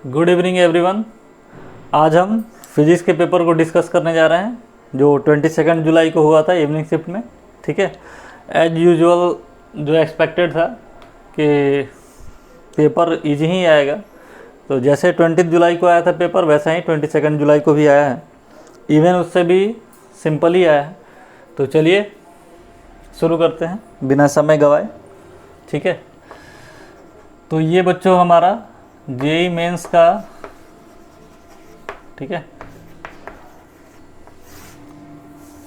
Good evening everyone. आज हम physics के पेपर को डिस्कस करने जा रहे हैं जो 22 जुलाई को हुआ था इवनिंग शिफ्ट में। ठीक है, एज यूजुअल जो एक्सपेक्टेड था कि पेपर इजी ही आएगा, तो जैसे 20 जुलाई को आया था पेपर वैसा ही 22 जुलाई को भी आया है। इवन उससे भी सिंपल ही आया है। तो चलिए शुरू करते हैं बिना समय गवाए। ठीक है, तो ये बच्चों हमारा जेई मेंस का, ठीक है,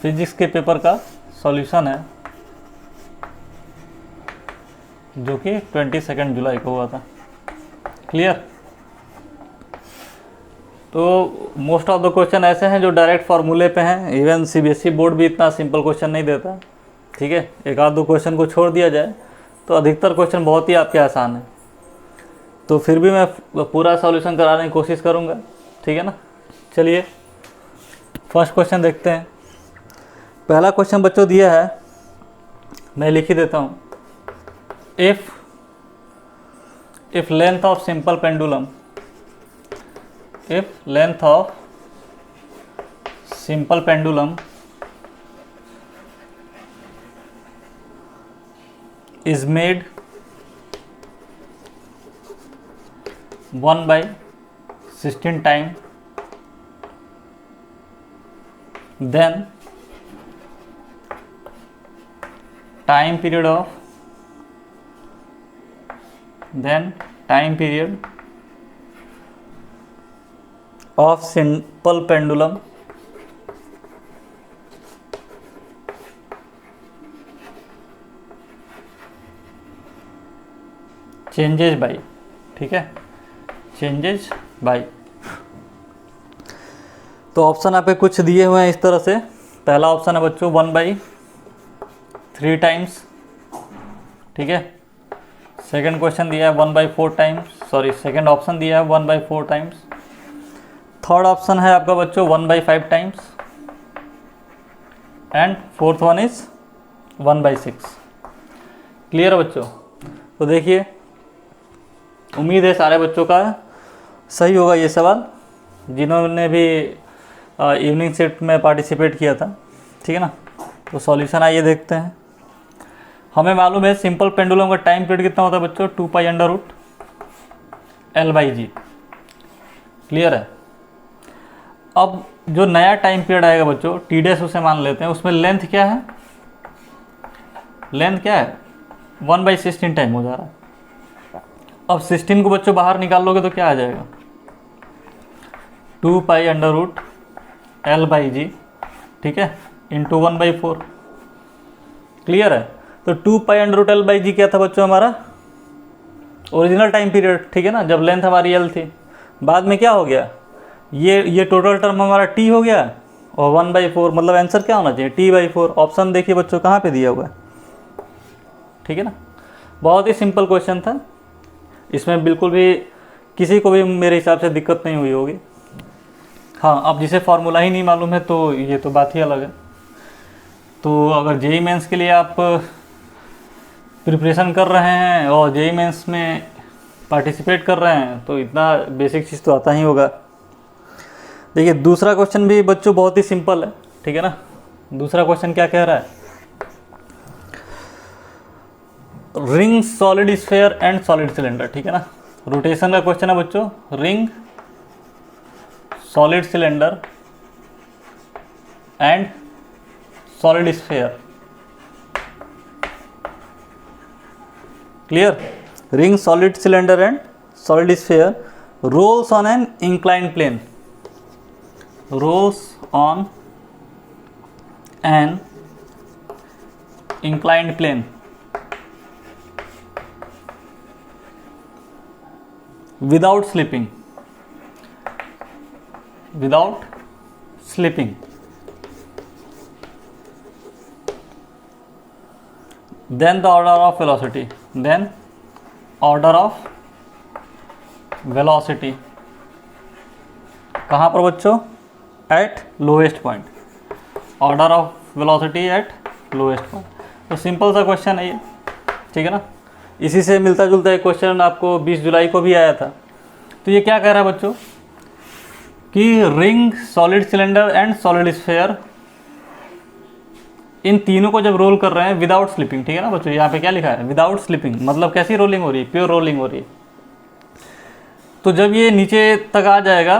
फिजिक्स के पेपर का सॉल्यूशन है जो कि 22 जुलाई को हुआ था। क्लियर? तो मोस्ट ऑफ द क्वेश्चन ऐसे हैं जो डायरेक्ट फार्मूले पे हैं। इवन सीबीएसई बोर्ड भी इतना सिंपल क्वेश्चन नहीं देता। ठीक है, एक आध दो क्वेश्चन को छोड़ दिया जाए तो अधिकतर क्वेश्चन बहुत ही आपके आसान है। तो फिर भी मैं पूरा सॉल्यूशन कराने की कोशिश करूँगा। ठीक है ना। चलिए फर्स्ट क्वेश्चन देखते हैं। पहला क्वेश्चन बच्चों दिया है, मैं लिख ही देता हूँ। If length of simple pendulum, if length of simple pendulum is made 1/16 time, then time period of simple pendulum changes by, ठीक है, changes by। तो ऑप्शन आप पे कुछ दिए हुए हैं इस तरह से। पहला ऑप्शन है बच्चों 1/3 टाइम्स। ठीक है, सेकंड क्वेश्चन दिया है 1/4 टाइम्स, सेकंड ऑप्शन दिया है 1/4 टाइम्स। थर्ड ऑप्शन है आपका बच्चों 1/5 times and fourth one is 1/6। Clear है बच्चों? तो देखिए, उम्मीद है सारे बच्चों का सही होगा ये सवाल, जिन्होंने भी इवनिंग शिफ्ट में पार्टिसिपेट किया था। ठीक है ना। तो सॉल्यूशन आइए देखते हैं। हमें मालूम है सिंपल पेंडुलम का टाइम पीरियड कितना होता है बच्चों, 2π√L/g। क्लियर है? अब जो नया टाइम पीरियड आएगा बच्चों, टी डैश उसे मान लेते हैं, उसमें लेंथ क्या है, 1/16 टाइम हो जा रहा है। अब 16 को बच्चों बाहर निकाल लोगे तो क्या आ जाएगा, 2π√L/g, ठीक है, इंटू 1/4। क्लियर है? तो 2π√L/g क्या था बच्चों, हमारा ओरिजिनल टाइम पीरियड। ठीक है ना, जब लेंथ हमारी L थी। बाद में क्या हो गया, ये टोटल टर्म हमारा T हो गया और 1/4, मतलब आंसर क्या होना चाहिए, T/4। ऑप्शन देखिए बच्चों कहाँ पे दिया हुआ है। ठीक है ना, बहुत ही सिंपल क्वेश्चन था। इसमें बिल्कुल भी किसी को भी मेरे हिसाब से दिक्कत नहीं हुई होगी। हाँ, अब जिसे फार्मूला ही नहीं मालूम है तो ये तो बात ही अलग है। तो अगर जेई मेंस के लिए आप प्रिपरेशन कर रहे हैं और जेई मेंस में पार्टिसिपेट कर रहे हैं तो इतना बेसिक चीज़ तो आता ही होगा। देखिए दूसरा क्वेश्चन भी बच्चों बहुत ही सिंपल है। ठीक है ना। दूसरा क्वेश्चन क्या कह रहा है, ring, solid sphere and solid cylinder. ठीक है ना, रोटेशन का क्वेश्चन है बच्चों। Ring, solid cylinder and solid sphere. Clear? Ring, solid cylinder and solid sphere rolls on an inclined plane, rolls on an inclined plane without slipping, then the order of velocity, कहाँ पर बच्चों, eight lowest point, order of velocity at lowest point. तो simple सा question है ये। ठीक है ना। इसी से मिलता जुलता एक क्वेश्चन आपको 20 जुलाई को भी आया था। तो ये क्या कह रहा है बच्चों कि ring, solid cylinder and solid sphere, इन तीनों को जब रोल कर रहे हैं विदाउट स्लिपिंग, ठीक है ना बच्चों, यहाँ पे क्या लिखा है विदाउट स्लिपिंग, मतलब कैसी रोलिंग हो रही है, प्योर रोलिंग हो रही है। तो जब ये नीचे तक आ जाएगा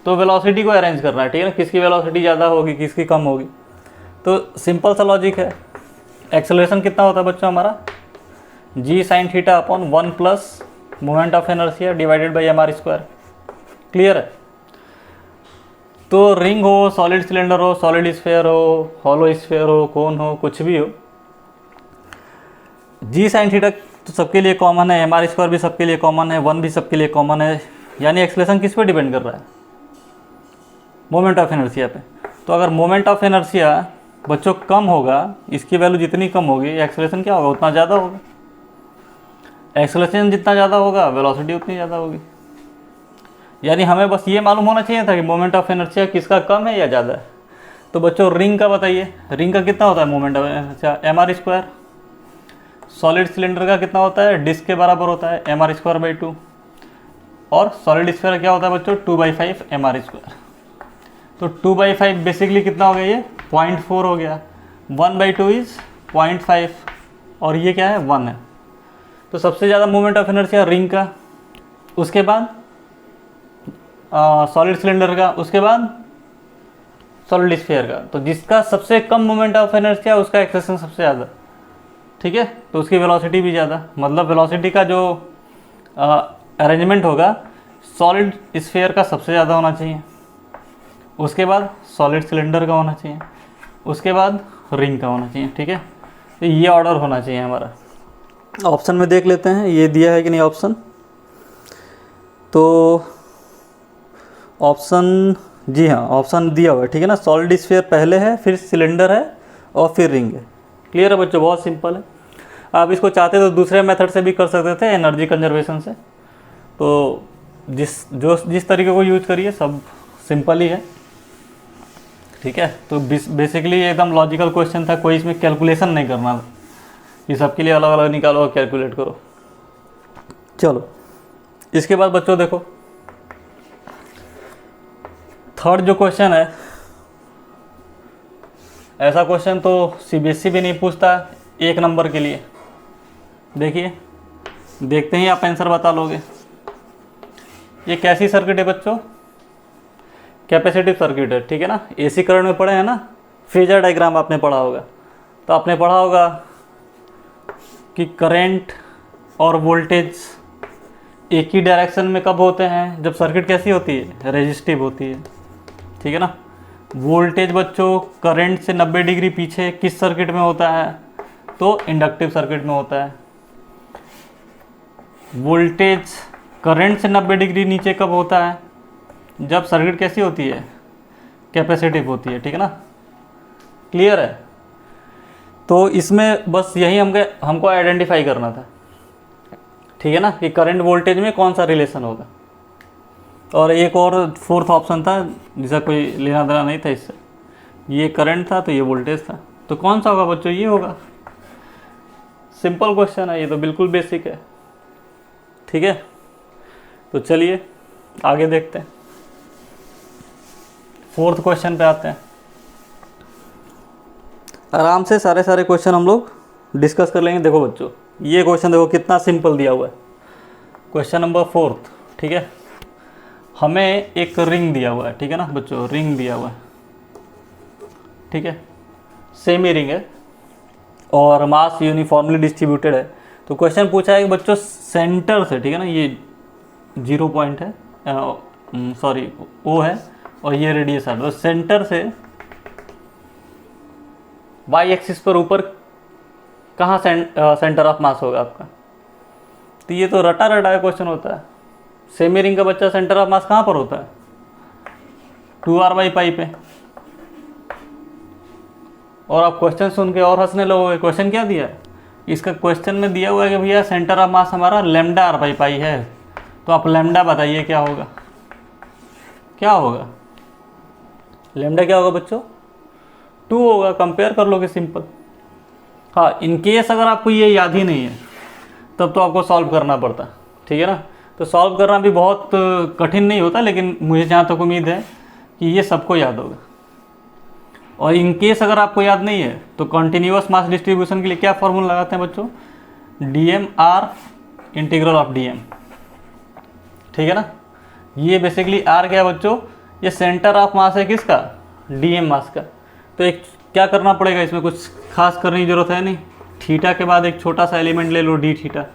तो वेलोसिटी को अरेंज करना है, ठीक है ना, किसकी वेलोसिटी ज़्यादा होगी किसकी कम होगी। तो सिंपल सा लॉजिक है। एक्सेलरेशन कितना होता है बच्चों हमारा, g sine theta upon 1 plus moment of inertia divided by mr square. Clear है। तो रिंग हो, सॉलिड सिलेंडर हो, सॉलिड स्फेयर हो, हॉलो स्फेयर हो, कोन हो, कुछ भी हो, जी साइन थीटा तो सबके लिए कॉमन है, mr स्क्वायर भी सबके लिए कॉमन है, 1 भी सबके लिए कॉमन है। यानी एक्सेलरेशन किस पे डिपेंड कर रहा है, मोमेंट ऑफ इनर्शिया पे। तो अगर मोमेंट ऑफ इनर्शिया बच्चों कम होगा, इसकी वैल्यू जितनी कम होगी एक्सेलरेशन क्या होगा उतना ज़्यादा होगा। एक्सेलरेशन जितना ज़्यादा होगा वेलोसिटी उतनी ज़्यादा होगी। यानी हमें बस ये मालूम होना चाहिए था कि मोमेंट ऑफ इनर्शिया किसका कम है या ज़्यादा है। तो बच्चों रिंग का बताइए, रिंग का कितना होता है moment of inertia, mr square. Solid cylinder का कितना होता है, डिस्क के बराबर होता है, mr स्क्वायर बाई 2। और सॉलिड स्फीयर क्या होता है बच्चों, 2/5 mr स्क्वायर। तो 2/5 बेसिकली कितना हो गया, ये 0.4 हो गया। 1/2 इज 0.5 और ये क्या है 1 है। तो सबसे ज़्यादा मोमेंट ऑफ इनर्शिया रिंग का, उसके बाद सॉलिड सिलेंडर का, उसके बाद सॉलिड स्फीयर का। तो जिसका सबसे कम मोमेंट ऑफ इनर्शिया उसका एक्सेलरेशन सबसे ज़्यादा, ठीक है। तो उसकी वेलोसिटी भी ज़्यादा, मतलब वेलोसिटी का जो अरेंजमेंट होगा सॉलिड स्फीयर का सबसे ज़्यादा होना चाहिए, उसके बाद सॉलिड सिलेंडर का होना चाहिए, उसके बाद रिंग का होना चाहिए, ठीक है। तो ये ऑर्डर होना चाहिए हमारा। ऑप्शन में देख लेते हैं ये दिया है कि नहीं ऑप्शन। तो ऑप्शन, जी हाँ ऑप्शन दिया हुआ है, ठीक है ना। सॉलिड स्फीयर पहले है, फिर सिलेंडर है और फिर रिंग है। क्लियर है बच्चों, बहुत सिंपल है। आप इसको चाहते तो दूसरे मेथड से भी कर सकते थे, एनर्जी कंजर्वेशन से। तो जिस तरीके को यूज करिए सब सिंपल ही है, ठीक है। तो बेसिकली एकदम लॉजिकल क्वेश्चन था, कोई इसमें कैलकुलेशन नहीं करना था कि सबके लिए अलग अलग निकालो और कैलकुलेट करो। चलो इसके बाद बच्चों देखो थर्ड जो क्वेश्चन है, ऐसा क्वेश्चन तो सीबीएसई भी नहीं पूछता 1 नंबर के लिए। देखिए, देखते ही आप आंसर बता लोगे। ये कैसी सर्किट है बच्चों, कैपेसिटिव सर्किट है, ठीक है ना। एसी करंट में पढ़े हैं ना, फेजर डायग्राम आपने पढ़ा होगा। तो आपने पढ़ा होगा कि करंट और वोल्टेज एक ही डायरेक्शन में कब होते हैं, जब सर्किट कैसी होती है, रेजिस्टिव होती है, ठीक है ना। वोल्टेज बच्चों करंट से 90 डिग्री पीछे किस सर्किट में होता है, तो इंडक्टिव सर्किट में होता है। वोल्टेज करंट से 90 डिग्री नीचे कब होता है, जब सर्किट कैसी होती है, कैपेसिटिव होती है, ठीक है ना। क्लियर है। तो इसमें बस यही हमको आइडेंटिफाई करना था, ठीक है ना, कि करंट वोल्टेज में कौन सा रिलेशन होगा। और एक और फोर्थ ऑप्शन था जिसका कोई लेना देना नहीं था इससे, ये करंट था तो ये वोल्टेज था। तो कौन सा होगा बच्चों, ये होगा। सिंपल क्वेश्चन है ये, तो बिल्कुल बेसिक है, ठीक है। तो चलिए आगे देखते हैं, फोर्थ क्वेश्चन पे आते हैं। आराम से सारे क्वेश्चन हम लोग डिस्कस कर लेंगे। देखो बच्चों, ये क्वेश्चन देखो कितना सिंपल दिया हुआ है। क्वेश्चन नंबर 4, ठीक है। हमें एक रिंग दिया हुआ है, ठीक है ना बच्चों, रिंग दिया हुआ है, ठीक है, सेमी रिंग है और मास यूनिफॉर्मली डिस्ट्रीब्यूटेड है। तो क्वेश्चन पूछा है कि बच्चों सेंटर से, ठीक है ना, ये 0 पॉइंट है, सॉरी ओ है, और ये रेडियस है। तो सेंटर से वाई एक्सिस पर ऊपर कहाँ सेंटर ऑफ मास होगा आपका। तो ये तो रटा रटा क्वेश्चन होता है। सेमी रिंग का बच्चा सेंटर ऑफ मास कहाँ पर होता है, 2r/π पे। और आप क्वेश्चन सुन के और हंसने लगोगे। क्वेश्चन क्या दिया है, इसका क्वेश्चन में दिया हुआ है कि भैया सेंटर ऑफ मास हमारा λr/π है। तो आप लैम्डा बताइए क्या होगा, क्या होगा लैम्डा, क्या होगा बच्चों, 2 होगा। कंपेयर कर लोगे सिंपल। हाँ, इनकेस अगर आपको ये याद ही नहीं है तब तो आपको सॉल्व करना पड़ता, ठीक है ना। तो सॉल्व करना भी बहुत कठिन नहीं होता, लेकिन मुझे जहाँ तक उम्मीद है कि ये सबको याद होगा। और इन केस अगर आपको याद नहीं है तो कंटिन्यूअस मास डिस्ट्रीब्यूशन के लिए क्या फॉर्मूला लगाते हैं बच्चों, dm r integral of dm, ठीक है ना। ये बेसिकली r क्या है बच्चों, ये सेंटर ऑफ मास है किसका, dm मास का। तो एक क्या करना पड़ेगा, इसमें कुछ खास करने की जरूरत है नहीं। थीटा के बाद एक छोटा सा एलिमेंट ले लो d थीटा,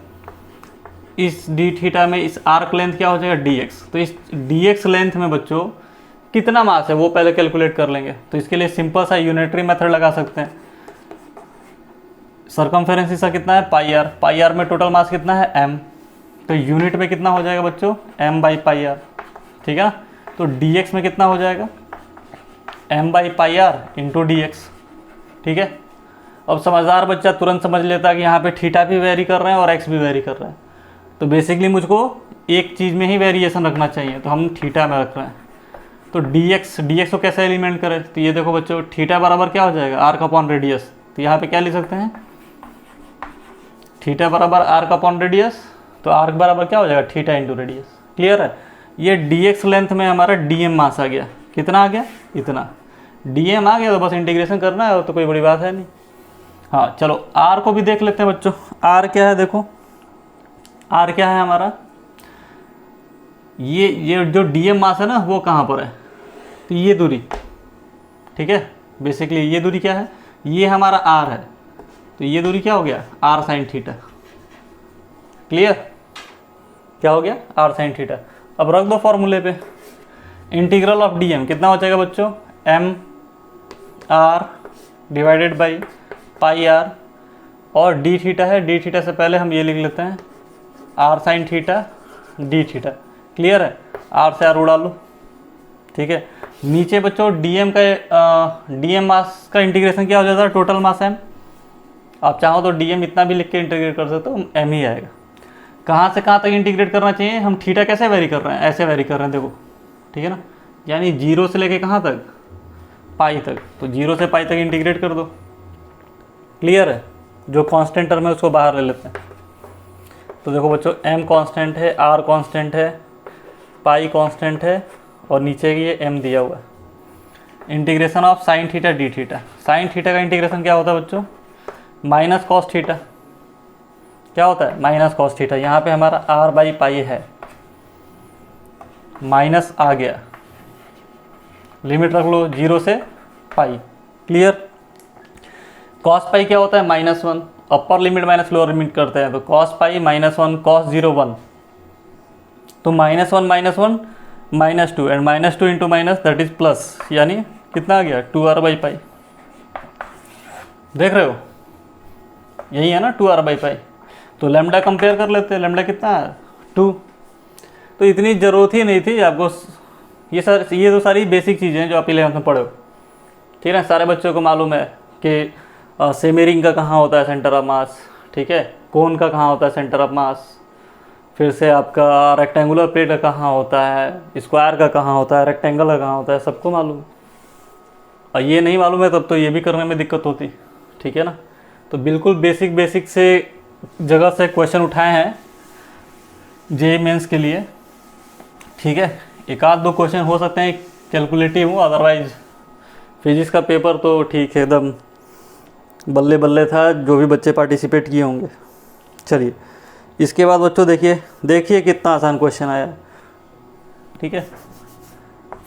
इस d थीटा में इस आर्क लेंथ क्या हो जाएगा dx। तो इस dx लेंथ में बच्चों कितना मास है वो पहले कैलकुलेट कर लेंगे। तो इसके लिए सिंपल सा यूनिटरी मेथड लगा सकते हैं। सर्कमफेरेंस इसका कितना है पाई आर में टोटल मास कितना है m, तो यूनिट में कितना हो जाएगा बच्चों m बाई पाई आर, ठीक है ना। तो dx में कितना हो जाएगा m by pi R into D X, ठीक है। अब समझदार बच्चा तुरंत समझ लेता है कि यहाँ पे थीटा भी वेरी कर रहे हैं और x भी वेरी कर रहे हैं। तो बेसिकली मुझको एक चीज़ में ही वेरिएशन रखना चाहिए, तो हम थीटा में रख रहे हैं। तो dx को कैसे एलिमेंट करें, तो ये देखो बच्चों थीटा बराबर क्या हो जाएगा आर्क अपॉन रेडियस। तो यहाँ पे क्या लिख सकते हैं, थीटा बराबर आर्क अपॉन रेडियस, तो आर्क बराबर क्या हो जाएगा थीटा इंटू रेडियस। क्लियर है। ये dx लेंथ में हमारा dm मास आ गया, कितना आ गया इतना, dm आ गया तो बस इंटीग्रेशन करना है, तो कोई बड़ी बात है नहीं। हाँ चलो r को भी देख लेते हैं बच्चों। r क्या है, देखो r क्या है हमारा, ये जो dm मास है ना वो कहाँ पर है, तो ये दूरी, ठीक है। बेसिकली ये दूरी क्या है, ये हमारा r है, तो ये दूरी क्या हो गया r साइन थीटा। क्लियर, क्या हो गया r साइन थीटा। अब रख दो फॉर्मूले पे, इंटीग्रल ऑफ dm कितना हो जाएगा बच्चों m r divided by pi r, और d थीटा है, d थीटा से पहले हम ये लिख लेते हैं r sine theta d theta. Clear है, r से r उड़ा लो, ठीक है। नीचे बच्चों dm का dm मास का इंटीग्रेशन क्या हो जाता है टोटल मास m। आप चाहो तो dm इतना भी लिख के इंटीग्रेट कर सकते हो, m ही आएगा। कहाँ से कहाँ तक इंटीग्रेट करना चाहिए, हम थीटा कैसे वेरी कर रहे हैं, ऐसे वेरी कर रहे हैं देखो, ठीक है ना। यानी 0 से लेके कहाँ तक, पाई तक, तो 0 से पाई तक इंटीग्रेट कर दो। क्लियर है, जो कांस्टेंट टर्म है उसको बाहर ले लेते हैं। तो देखो बच्चों m कांस्टेंट है, r कांस्टेंट है, पाई कांस्टेंट है, और नीचे ये m दिया हुआ है। Integration of sine theta D theta, sine theta का इंटीग्रेशन क्या होता है बच्चों माइनस कॉस थीटा, क्या होता है माइनस कॉस थीटा। यहाँ पे हमारा r बाई पाई है, माइनस आ गया, लिमिट रख लो 0 से पाई। क्लियर, कॉस पाई क्या होता है -1, upper limit minus lower limit करते हैं, तो कॉस पाई -1 कॉस 0 1, तो -1 -2 and -2 into minus that is plus, यानी कितना आ गया 2r बाई पाई। देख रहे हो यही है ना 2r बाई पाई। तो लेमडा कंपेयर कर लेते हैं, लेमडा कितना है 2। तो इतनी ज़रूरत ही नहीं थी आपको, ये तो सारी बेसिक चीज़ें हैं जो आप 11th में पढ़े हो, ठीक है। सारे बच्चों को मालूम है कि सेमी का कहाँ होता है सेंटर ऑफ मास, ठीक है, कोन का कहाँ होता है सेंटर ऑफ मास, फिर से आपका रेक्टेंगुलर प्लेट का कहाँ होता है, स्क्वायर का कहाँ होता है, रेक्टेंगल का कहाँ होता है, सबको मालूम है। और ये नहीं मालूम है तब तो ये भी करने में दिक्कत होती, ठीक है ना। तो बिल्कुल बेसिक से जगह से क्वेश्चन उठाए हैं जेईई मेंस के लिए, ठीक है। एक आध दो क्वेश्चन हो सकते हैं कैलकुलेटिव हो, अदरवाइज फिजिक्स का पेपर तो ठीक है एकदम बल्ले बल्ले था, जो भी बच्चे पार्टिसिपेट किए होंगे। चलिए इसके बाद बच्चों देखिए कितना आसान क्वेश्चन आया, ठीक है।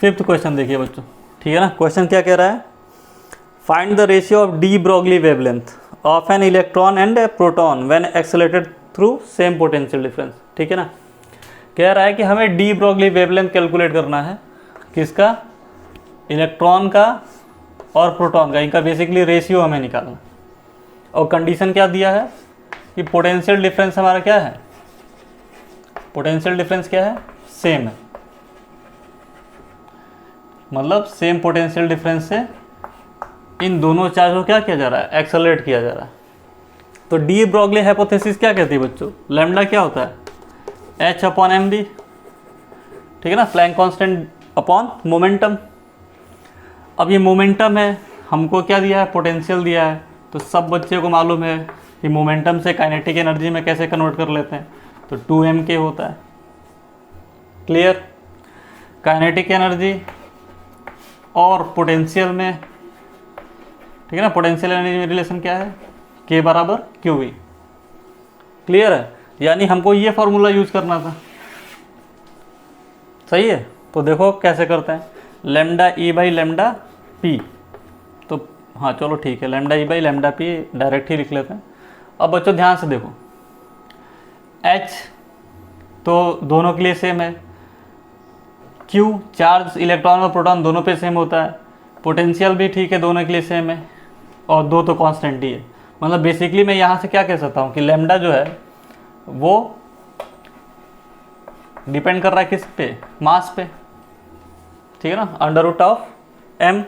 5th क्वेश्चन देखिए बच्चों, ठीक है ना। क्वेश्चन क्या कह रहा है, find the ratio of de Broglie wavelength of an electron and A proton when accelerated through same potential difference, ठीक है ना। कह रहा है कि हमें डी ब्रोगली वेवलेंथ कैलकुलेट करना है, किसका, इलेक्ट्रॉन का और प्रोटॉन का, इनका बेसिकली रेशियो हमें निकालना। और कंडीशन क्या दिया है कि पोटेंशियल डिफरेंस हमारा क्या है, पोटेंशियल डिफरेंस क्या है सेम है, मतलब सेम पोटेंशियल डिफरेंस से इन दोनों चार्ज को क्या किया जा रहा है, एक्सेलरेट किया जा रहा है। तो डी ब्रोगली हाइपोथेसिस क्या कहती है बच्चों, लैम्डा क्या होता है h अपॉन एम बी, ठीक है ना, प्लैंक कांस्टेंट अपॉन मोमेंटम। अब ये मोमेंटम है, हमको क्या दिया है पोटेंशियल दिया है, तो सब बच्चे को मालूम है कि मोमेंटम से काइनेटिक एनर्जी में कैसे कन्वर्ट कर लेते हैं, तो 2m के होता है, क्लियर। काइनेटिक एनर्जी और पोटेंशियल में, ठीक है ना, पोटेंशियल एनर्जी में रिलेशन क्या है, K बराबर QV। क्लियर है, यानी हमको ये फॉर्मूला यूज करना था। सही है, तो देखो कैसे करते हैं, lambda E by lambda P। तो हाँ चलो ठीक है, lambda E by lambda P direct ही लिख लेते हैं। अब बच्चों ध्यान से देखो, H तो दोनों के लिए सेम है, Q चार्ज इलेक्ट्रॉन और प्रोटॉन दोनों पे सेम होता है, पोटेंशियल भी ठीक है दोनों के लिए सेम है, और दो तो कांस्टेंट ही है। मतलब बेसिकली मैं यहाँ से क्या कह सकता हूँ कि लैम्डा जो है वो डिपेंड कर रहा है किस पे, मास पे, ठीक है ना, अंडर रूट ऑफ m।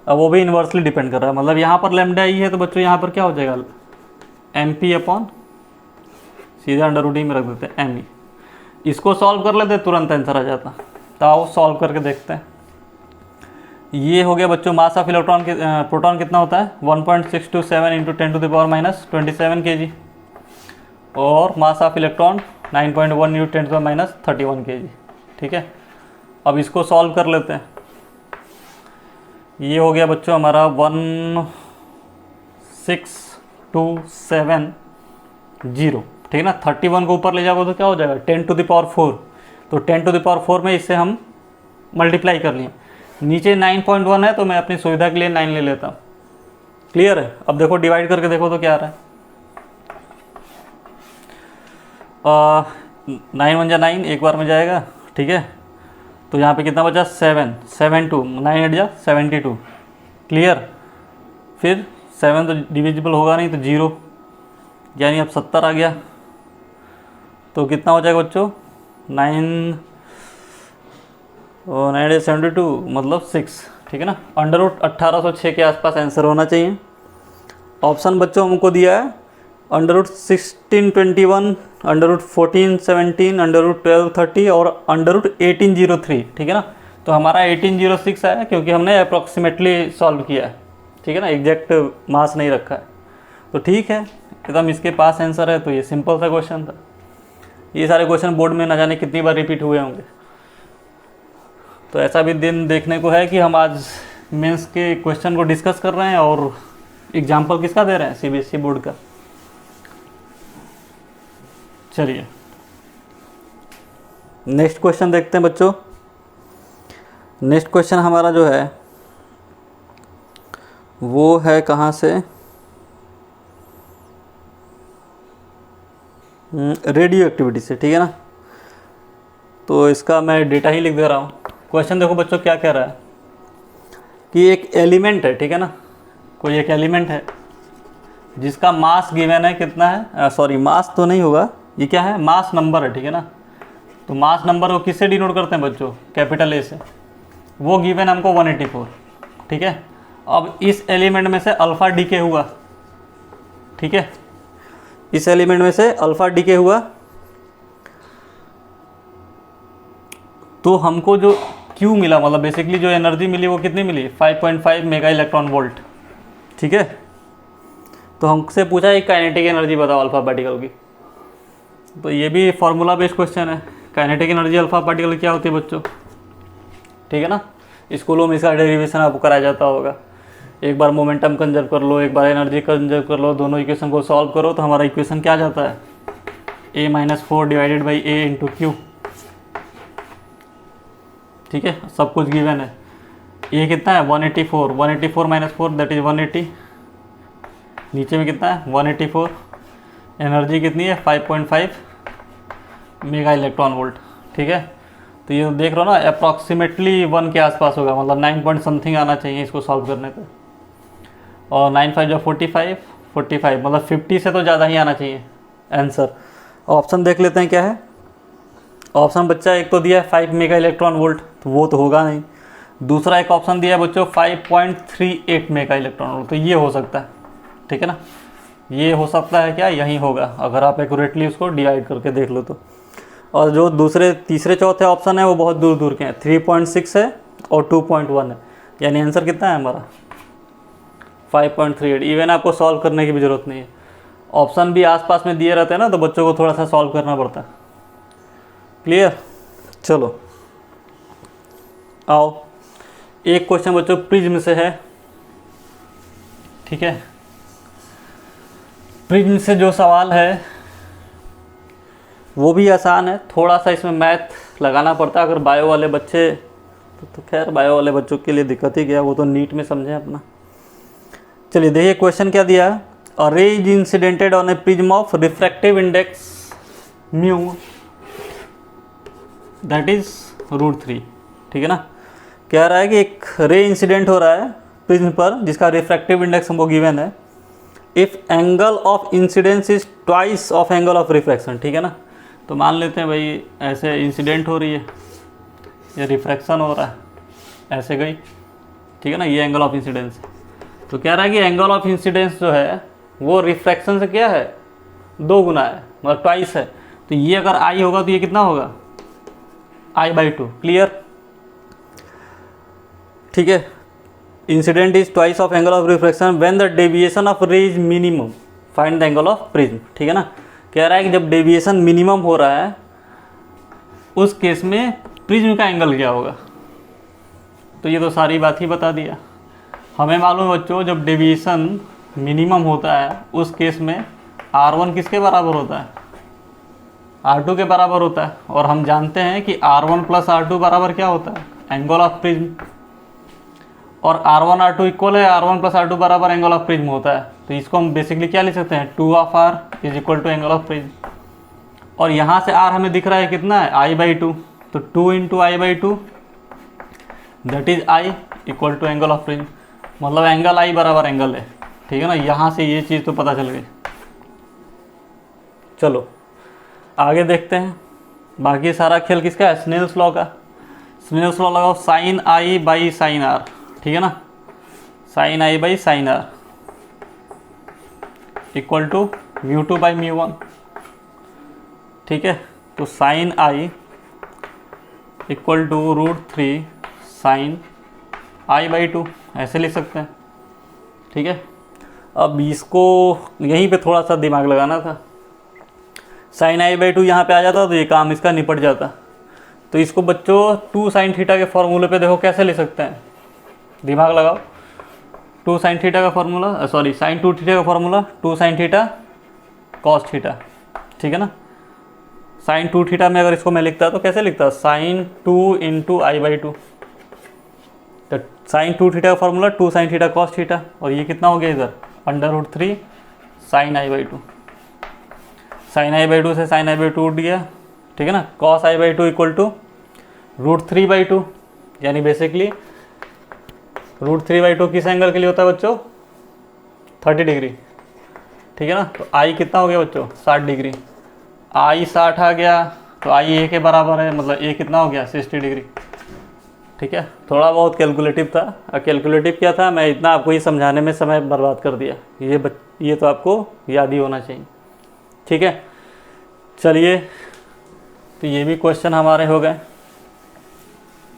अब वो भी इन्वर्सली डिपेंड कर रहा है, मतलब यहाँ पर लैम्डा ई है तो बच्चों यहाँ पर क्या हो जाएगा, MP अपॉन सीधे अंडर रूट ई में रख देते हैं ME। इसको सॉल्व कर लेते तुरंत आंसर आ जाता। तो आओ सॉल्व करके देखते हैं। ये हो गया बच्चों मास ऑफ इलेक्ट्रॉन के प्रोटॉन कितना होता है 1.627 इंटू 10⁻⁻27 kg, और mass of electron 9.1 into 10⁻31 kg। ठीक है, अब इसको सॉल्व कर लेते हैं। ये हो गया बच्चों हमारा 16270, ठीक है ना। 31 को ऊपर ले जाओगे तो क्या हो जाएगा 10⁴। तो 10⁴ में इससे हम मल्टीप्लाई कर लिए। नीचे 9.1 है तो मैं अपनी सुविधा के लिए 9 ले लेता हूँ। क्लियर है, अब देखो डिवाइड करके देखो तो क्या आ रहा है, 9 1 जा 9 एक बार में जाएगा, ठीक है। तो यहाँ पे कितना बचा 7 7 2 9 8 जा 72। क्लियर, फिर 7 तो डिविजिबल होगा नहीं तो 0, यानी अब 70 आ गया। तो कितना हो जाएगा बच्चों 9 9 8 72 मतलब 6, ठीक है ना। अंडर रूट 1806 के आसपास आंसर होना चाहिए। ऑप्शन बच्चों हमको दिया है under root 1621, under root 1417, under root 1230 और अंडर रूट 1803, ठीक है ना। तो हमारा 1806 आया क्योंकि हमने अप्रॉक्सीमेटली सॉल्व किया है, ठीक है ना, एग्जैक्ट मास नहीं रखा है। तो ठीक है, एकदम इसके पास आंसर है। तो ये सिंपल सा क्वेश्चन था। ये सारे क्वेश्चन बोर्ड में ना जाने कितनी बार रिपीट हुए होंगे। तो ऐसा भी दिन देखने को है कि हम आज मेंस के क्वेश्चन को डिस्कस कर रहे हैं और एग्जाम्पल किसका दे रहे हैं, CBSE बोर्ड का। चलिए नेक्स्ट क्वेश्चन देखते हैं बच्चों। नेक्स्ट क्वेश्चन हमारा जो है वो है कहाँ से, रेडियो एक्टिविटी से, ठीक है ना। तो इसका मैं डेटा ही लिख दे रहा हूँ। क्वेश्चन देखो बच्चों क्या कह रहा है कि एक एलिमेंट है, ठीक है ना, कोई एक एलिमेंट है जिसका मास गिवन है कितना है, सॉरी मास तो नहीं होगा, ये क्या है मास नंबर है, ठीक है ना। तो मास नंबर को किससे डिनोट करते हैं बच्चों, कैपिटल A से। वो गिवन हमको 184, ठीक है। अब इस एलिमेंट में से अल्फ़ा डीके हुआ, ठीक है, इस एलिमेंट में से अल्फ़ा डीके हुआ तो हमको जो Q मिला, मतलब बेसिकली जो एनर्जी मिली वो कितनी मिली 5.5 मेगा इलेक्ट्रॉन वोल्ट, ठीक है। तो हमसे पूछा एक काइनेटिक एनर्जी बताओ अल्फा पार्टिकल की। तो ये भी फार्मूला बेस्ड क्वेश्चन है। काइनेटिक एनर्जी अल्फा पार्टिकल क्या होती है बच्चों, ठीक है ना। स्कूलों में इसका डेरिवेशन आपको कराया जाता होगा। एक बार मोमेंटम कंजर्व कर लो, एक बार एनर्जी कंजर्व कर लो, दोनों इक्वेशन को सॉल्व करो तो हमारा इक्वेशन क्या जाता है A-4 divided by A into Q, ठीक है। सब कुछ गिवन है। ये कितना है 184, 184 माइनस 4 दैट इज 180। नीचे में कितना है 184। एनर्जी कितनी है 5.5 मेगा इलेक्ट्रॉन वोल्ट, ठीक है। तो ये देख रहे हो ना अप्रॉक्सीमेटली 1 के आसपास होगा, मतलब 9 पॉइंट समथिंग आना चाहिए इसको सॉल्व करने पे। और 9 5 जो 45 मतलब 50 से तो ज़्यादा ही आना चाहिए आंसर। ऑप्शन देख लेते हैं क्या है। ऑप्शन बच्चा एक तो दिया है 5 मेगा इलेक्ट्रॉन वोल्ट, तो वो तो होगा नहीं। दूसरा एक ऑप्शन दिया है बच्चों 5.38 मेगा इलेक्ट्रॉन वोल्ट, तो ये हो सकता है, ठीक है ना। ये हो सकता है क्या, यही होगा अगर आप एक्यूरेटली उसको डिवाइड करके देख लो तो। और जो दूसरे तीसरे चौथे ऑप्शन है वो बहुत दूर दूर के हैं, 3.6 है और 2.1 है, यानी आंसर कितना है हमारा 5.38। इवन आपको सॉल्व करने की भी ज़रूरत नहीं है। ऑप्शन भी आसपास में दिए रहते हैं ना, तो बच्चों को थोड़ा सा सॉल्व करना पड़ता है। क्लियर, चलो आओ एक क्वेश्चन बच्चों प्रिज्म से है, ठीक है। प्रिज्म से जो सवाल है वो भी आसान है, थोड़ा सा इसमें मैथ लगाना पड़ता है। अगर बायो वाले बच्चे तो खैर बायो वाले बच्चों के लिए दिक्कत ही क्या, वो तो नीट में समझें अपना। चलिए देखिए क्वेश्चन क्या दिया है। A ray is incidented on a prism of refractive index mu that is √3, ठीक है ना। कह रहा है कि एक रे इंसिडेंट हो रहा है प्रिज्म पर जिसका रिफ्रैक्टिव इंडेक्स हमको गिवन है। If angle of incidence is twice of angle of refraction, ठीक है ना। तो मान लेते हैं भाई ऐसे इंसिडेंट हो रही है, ये रिफ्रैक्शन हो रहा है, ऐसे गई, ठीक है ना, ये एंगल ऑफ इंसिडेंस है। तो कह रहा है कि एंगल ऑफ इंसिडेंस जो है वो रिफ्रैक्शन से क्या है, 2 गुना है, मतलब ट्वाइस है। तो ये अगर आई होगा तो ये कितना होगा, I/2, क्लियर, ठीक है। Incident is twice of angle of refraction when the deviation of रे is minimum, find the angle of prism, ठीक है ना। कह रहा है कि जब डेविएशन मिनिमम हो रहा है उस केस में प्रिज्म का एंगल क्या होगा। तो ये तो सारी बात ही बता दिया। हमें मालूम है बच्चों जब डेविएशन मिनिमम होता है उस केस में R1 किसके बराबर होता है, R2 के बराबर होता है। और हम जानते हैं कि R1 + R2 बराबर क्या होता है, एंगल ऑफ प्रिज्म। और R1 R2 इक्वल है, R1 + R2 बराबर एंगल ऑफ प्रिज्म होता है। तो इसको हम बेसिकली क्या लिख सकते हैं, 2r is equal to angle of prism. और यहाँ से R हमें दिख रहा है कितना है, I/2, तो 2 × I/2 that is I equal to angle of prism, मतलब एंगल I बराबर एंगल है, ठीक है ना। यहाँ से ये चीज़ तो पता चल गई। चलो आगे देखते हैं, बाकी सारा खेल किसका है, स्नेल्स लॉ का। स्नेल्स लॉ लगाओ, sin I/sin R, ठीक है ना, sin I/sin R equal to μ2/μ1, ठीक है। तो sin I equal to √3 sin I/2 ऐसे लिख सकते हैं, ठीक है। अब इसको यहीं पे थोड़ा सा दिमाग लगाना था, sin I/2 यहाँ पे आ जाता तो ये काम इसका निपट जाता। तो इसको बच्चों 2 sin थीटा के फॉर्मूले पे देखो कैसे ले सकते हैं, दिमाग लगाओ। 2 sin थीटा का फॉर्मूला, सॉरी sin 2 थीटा का formula 2 sin theta cos theta, ठीक है ना। sin 2 थीटा में अगर इसको मैं लिखता तो कैसे लिखता, sin 2 × I/2। तो sin 2 थीटा का formula 2 sin theta cos theta, और ये कितना हो गया इधर, √3 sin I/2। sin I/2 से sin I/2 उठ गया, ठीक है ना। cos I/2 इक्वल टू √3/2, यानी बेसिकली √3/2 किस एंगल के लिए होता है बच्चों, 30 डिग्री, ठीक है ना। तो I कितना हो गया बच्चों, 60 डिग्री। I 60 आ गया तो I A के बराबर है, मतलब A कितना हो गया, 60 डिग्री, ठीक है। थोड़ा बहुत कैलकुलेटिव था, और कैलकुलेटिव क्या था, मैं इतना आपको ये समझाने में समय बर्बाद कर दिया, ये तो आपको याद ही होना चाहिए, ठीक है। चलिए तो ये भी क्वेश्चन हमारे हो गए।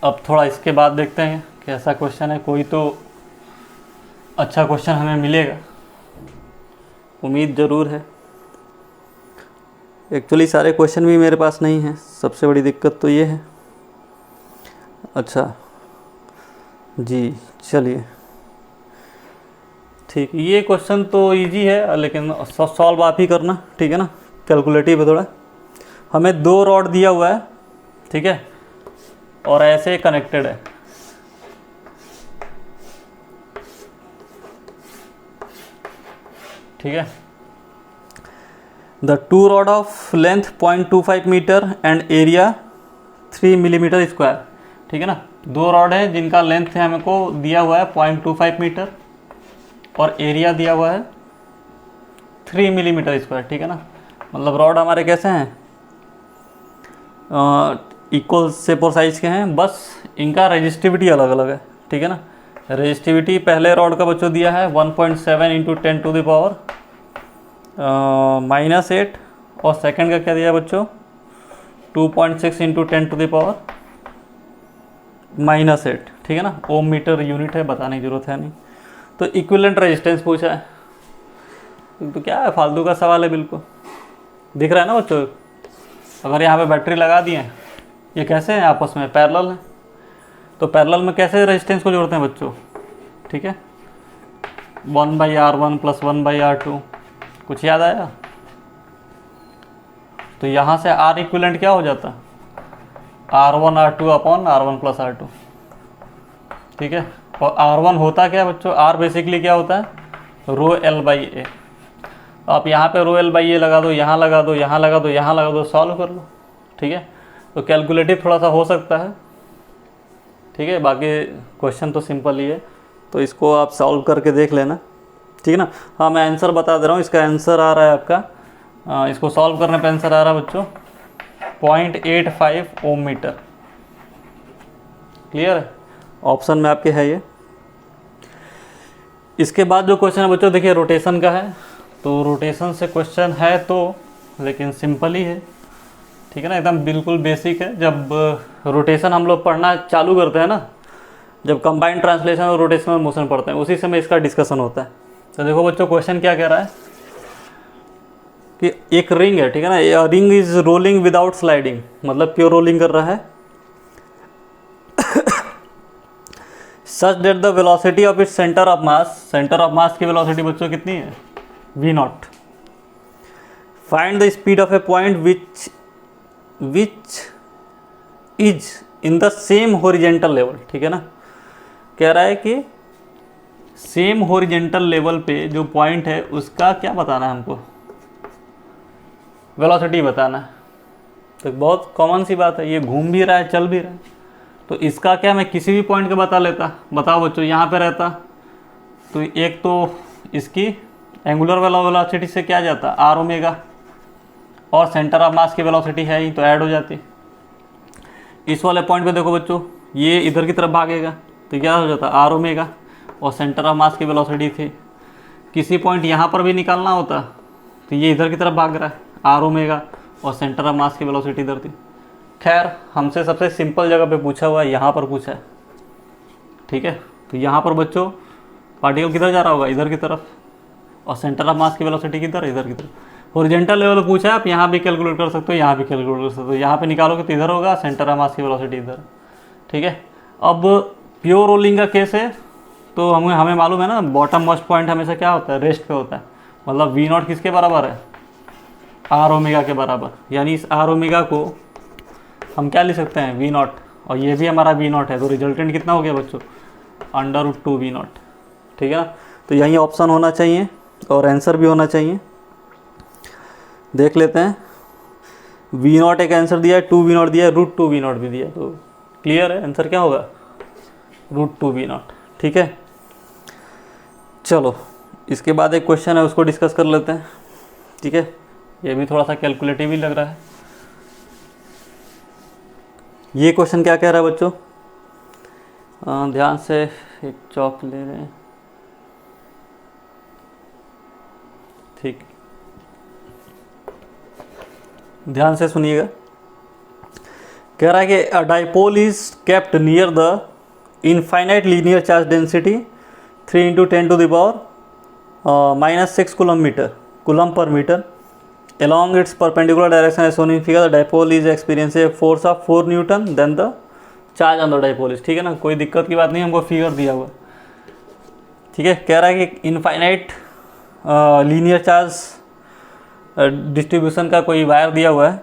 अब थोड़ा इसके बाद देखते हैं कैसा क्वेश्चन है, कोई तो अच्छा क्वेश्चन हमें मिलेगा, उम्मीद ज़रूर है। एक्चुअली सारे क्वेश्चन भी मेरे पास नहीं हैं, सबसे बड़ी दिक्कत तो ये है। अच्छा जी, चलिए ठीक, ये क्वेश्चन तो इजी है लेकिन सॉल्व आप ही करना, ठीक है ना, कैलकुलेटिव है थोड़ा। हमें 2 रॉड दिया हुआ है, ठीक है, और ऐसे कनेक्टेड है, ठीक है। The 2 rod of length 0.25 metre and area 3 millimetre square, ठीक है ना। 2 रॉड है जिनका लेंथ है हमको दिया हुआ है 0.25 मीटर और एरिया दिया हुआ है 3 मिलीमीटर स्क्वायर, ठीक है ना। मतलब रॉड हमारे कैसे हैं, इक्वल शेप और साइज के हैं, बस इनका रेजिस्टिविटी अलग अलग है, ठीक है ना। रेजिस्टिविटी पहले रॉड का बच्चों दिया है 1.7 × 10⁻⁻8 और सेकंड का क्या दिया है बच्चों 2.6 × 10⁻⁻8, ठीक है ना। ओम मीटर यूनिट है, बताने की जरूरत है नहीं। तो इक्विवेलेंट रेजिस्टेंस पूछा है, तो क्या है, फालतू का सवाल है बिल्कुल, दिख रहा है ना बच्चों। अगर यहाँ पे बैटरी लगा दिए, ये कैसे हैं आपस में पैरेलल है, तो पैरेलल में कैसे रेजिस्टेंस को जोड़ते हैं बच्चों, ठीक है, 1/R1 + 1/R2, कुछ याद आया? तो यहाँ से R इक्विवेलेंट क्या हो जाता, R1 R2 upon R1 + R2, ठीक है। और R1 होता क्या है बच्चों, R बेसिकली क्या होता है, ρL/A। आप यहाँ पे ρL/A लगा दो, यहाँ लगा दो, यहाँ लगा दो, यहाँ लगा दो, सॉल्व कर लो, ठीक है। तो कैलकुलेटिव थोड़ा सा हो सकता है, ठीक है, बाकी क्वेश्चन तो सिंपल ही है, तो इसको आप सॉल्व करके देख लेना, ठीक है ना। हाँ, मैं आंसर बता दे रहा हूँ, इसका आंसर आ रहा है आपका, इसको सॉल्व करने पे आंसर आ रहा है बच्चों 0.85 ओम मीटर। क्लियर है, ऑप्शन में आपके है ये। इसके बाद जो क्वेश्चन है बच्चों, देखिए रोटेशन का है, तो रोटेशन से क्वेश्चन है तो, लेकिन सिंपल ही है, ठीक है ना, एकदम बिल्कुल बेसिक है। जब रोटेशन हम लोग पढ़ना चालू करते हैं ना, जब कंबाइंड ट्रांसलेशन और रोटेशनल मोशन पढ़ते हैं, उसी समय इसका डिस्कशन होता है। तो देखो बच्चों, क्वेश्चन क्या कह रहा है कि एक रिंग है, ठीक है ना, ring is rolling without sliding, मतलब प्योर रोलिंग कर रहा है, such that the velocity of its centre of mass की वेलोसिटी बच्चों कितनी है, v0। Find the speed of A point which is in the same horizontal level, ठीक है ना। कह रहा है कि सेम हॉरिजेंटल लेवल पे जो पॉइंट है उसका क्या बताना है हमको, वेलोसिटी बताना है। तो बहुत कॉमन सी बात है, ये घूम भी रहा है, चल भी रहा है, तो इसका क्या मैं किसी भी पॉइंट का बता लेता। बताओ बच्चों, यहाँ पे रहता तो एक तो इसकी एंगुलर वेलोसिटी से क्या जाता, आर ओमेगा, और सेंटर ऑफ मास की वेलोसिटी है ही, तो ऐड हो जाती। इस वाले पॉइंट पे देखो बच्चों, ये इधर की तरफ भागेगा, तो क्या हो जाता, आर ओमेगा, और सेंटर ऑफ मास की वेलोसिटी थी। किसी पॉइंट यहाँ पर भी निकालना होता, तो ये इधर की तरफ भाग रहा है, आर ओमेगा, और सेंटर ऑफ मास की वेलोसिटी इधर थी। खैर, हमसे सबसे सिंपल जगह पे पूछा हुआ है, यहाँ पर पूछा है, ठीक है। तो यहाँ पर बच्चों पार्टिकल किधर जा रहा होगा, इधर की तरफ, और सेंटर ऑफ मास की वेलोसिटी किधर, इधर की तरफ। हॉरिजॉन्टल लेवल पूछा है, आप यहाँ भी कैलकुलेट कर सकते हो, यहाँ भी कैलकुलेट कर सकते हो। यहाँ पे निकालोगे तो इधर होगा, सेंटर ऑफ मास की वेलोसिटी इधर, ठीक है। अब प्योर रोलिंग का केस है, तो हमें मालूम है ना, बॉटम मोस्ट पॉइंट हमेशा क्या होता है, रेस्ट पे होता है, मतलब v0 किसके बराबर है, आर ओमेगा के बराबर। यानी इस आर ओमेगा को हम क्या लिख सकते हैं, v0, और ये भी हमारा v0 है, तो रिजल्टेंट कितना हो गया बच्चों, √2 v0, ठीक है ना। तो यही ऑप्शन होना चाहिए और आंसर भी होना चाहिए। देख लेते हैं, v0 एक आंसर दिया है, 2 v0 दिया है, √2 v0 भी दिया है, तो क्लियर है, आंसर क्या होगा, √2 v0, ठीक है। चलो, इसके बाद एक क्वेश्चन है, उसको डिस्कस कर लेते हैं, ठीक है। ये भी थोड़ा सा कैलकुलेटिव ही लग रहा है। ये क्वेश्चन क्या कह रहा है बच्चों, ध्यान से एक चौक ले रहे हैं, ठीक, ध्यान से सुनिएगा। कह रहा है कि a dipole is kept near the infinite linear charge density 3 × 10⁻⁻⁶ coulomb पर metre along its perpendicular direction as shown in figure. The dipole is experiencing a force of 4 Newton, then the charge on the dipole is, ठीक है ना, कोई दिक्कत की बात नहीं, हमको फिगर दिया हुआ, ठीक है। कह रहा है कि इनफाइनाइट लीनियर चार्ज डिस्ट्रीब्यूशन का कोई वायर दिया हुआ है,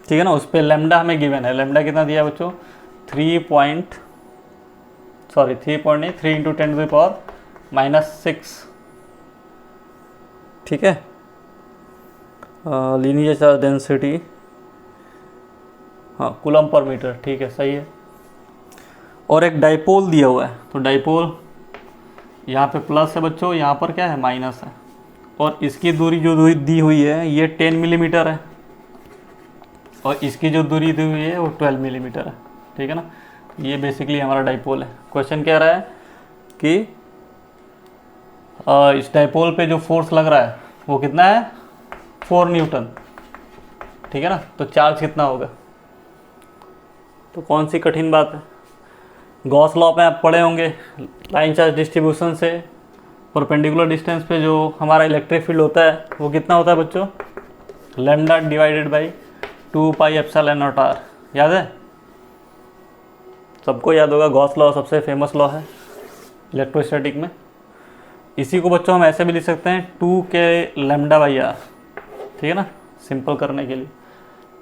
ठीक है ना, उस पर लेमडा हमें गिवन है। लेमडा कितना दिया है बच्चों, 3 × 10⁻⁻⁶, ठीक है। लीनियर चार्ज डेंसिटी, हाँ, कूलम पर मीटर, ठीक है, सही है। और एक डाइपोल दिया हुआ है, तो डाइपोल यहाँ पे प्लस है बच्चों, यहाँ पर क्या है, माइनस है, और इसकी दूरी जो दी हुई है ये 10 मिलीमीटर है, और इसकी जो दूरी दी हुई है वो 12 मिलीमीटर है, ठीक है ना। ये बेसिकली हमारा डाइपोल है। क्वेश्चन कह रहा है कि इस डाइपोल पे जो फोर्स लग रहा है वो कितना है, 4 न्यूटन, ठीक है ना। तो चार्ज कितना होगा, तो कौन सी कठिन बात है, गॉस लॉ में आप पढ़े होंगे, लाइन चार्ज डिस्ट्रीब्यूशन से परपेंडिकुलर डिस्टेंस पे जो हमारा इलेक्ट्रिक फील्ड होता है वो कितना होता है बच्चों, lambda / 2 pi epsilon not r, याद है, सबको याद होगा, गॉस लॉ सबसे फेमस लॉ है इलेक्ट्रोस्टैटिक में। इसी को बच्चों हम ऐसे भी लिख सकते हैं 2k लैम्डा बाई आर, ठीक है ना, सिंपल करने के लिए।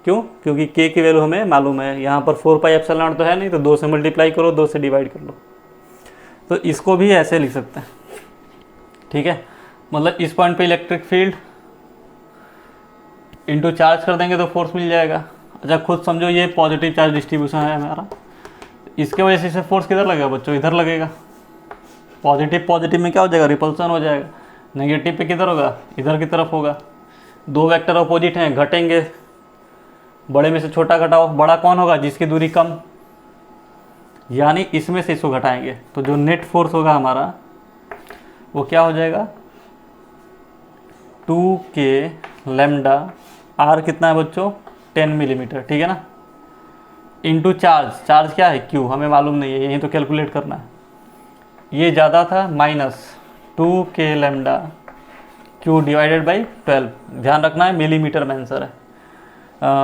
क्यों? क्योंकि k की वैल्यू हमें मालूम है, यहाँ पर 4 पाई एप्सिलॉन नॉट तो है नहीं, तो 2 से मल्टीप्लाई करो, 2 से डिवाइड कर लो। तो इसको भी ऐसे लिख सकते हैं, ठीक है। मतलब इस पॉइंट पे इलेक्ट्रिक फील्ड इंटू चार्ज कर देंगे तो फोर्स मिल जाएगा। अच्छा खुद समझो, ये पॉजिटिव चार्ज डिस्ट्रीब्यूशन है हमारा, इसके वजह से इसे फोर्स किधर लगेगा बच्चों? इधर लगेगा। पॉजिटिव पॉजिटिव में क्या हो जाएगा? रिपल्सन हो जाएगा। नेगेटिव पे किधर होगा? इधर की तरफ होगा। दो वेक्टर अपोजिट हैं, घटेंगे, बड़े में से छोटा घटाओ, बड़ा कौन होगा? जिसकी दूरी कम, यानी इसमें से इसको घटाएंगे, तो जो नेट फोर्स होगा हमारा वो क्या हो जाएगा? 2k लैम्डा आर कितना है बच्चों? 10 मिलीमीटर, ठीक है ना, इंटू चार्ज। चार्ज क्या है? Q, हमें मालूम नहीं है, यही तो कैलकुलेट करना है। ये ज़्यादा था, minus 2k lambda Q divided by 12। ध्यान रखना है मिलीमीटर में आंसर है,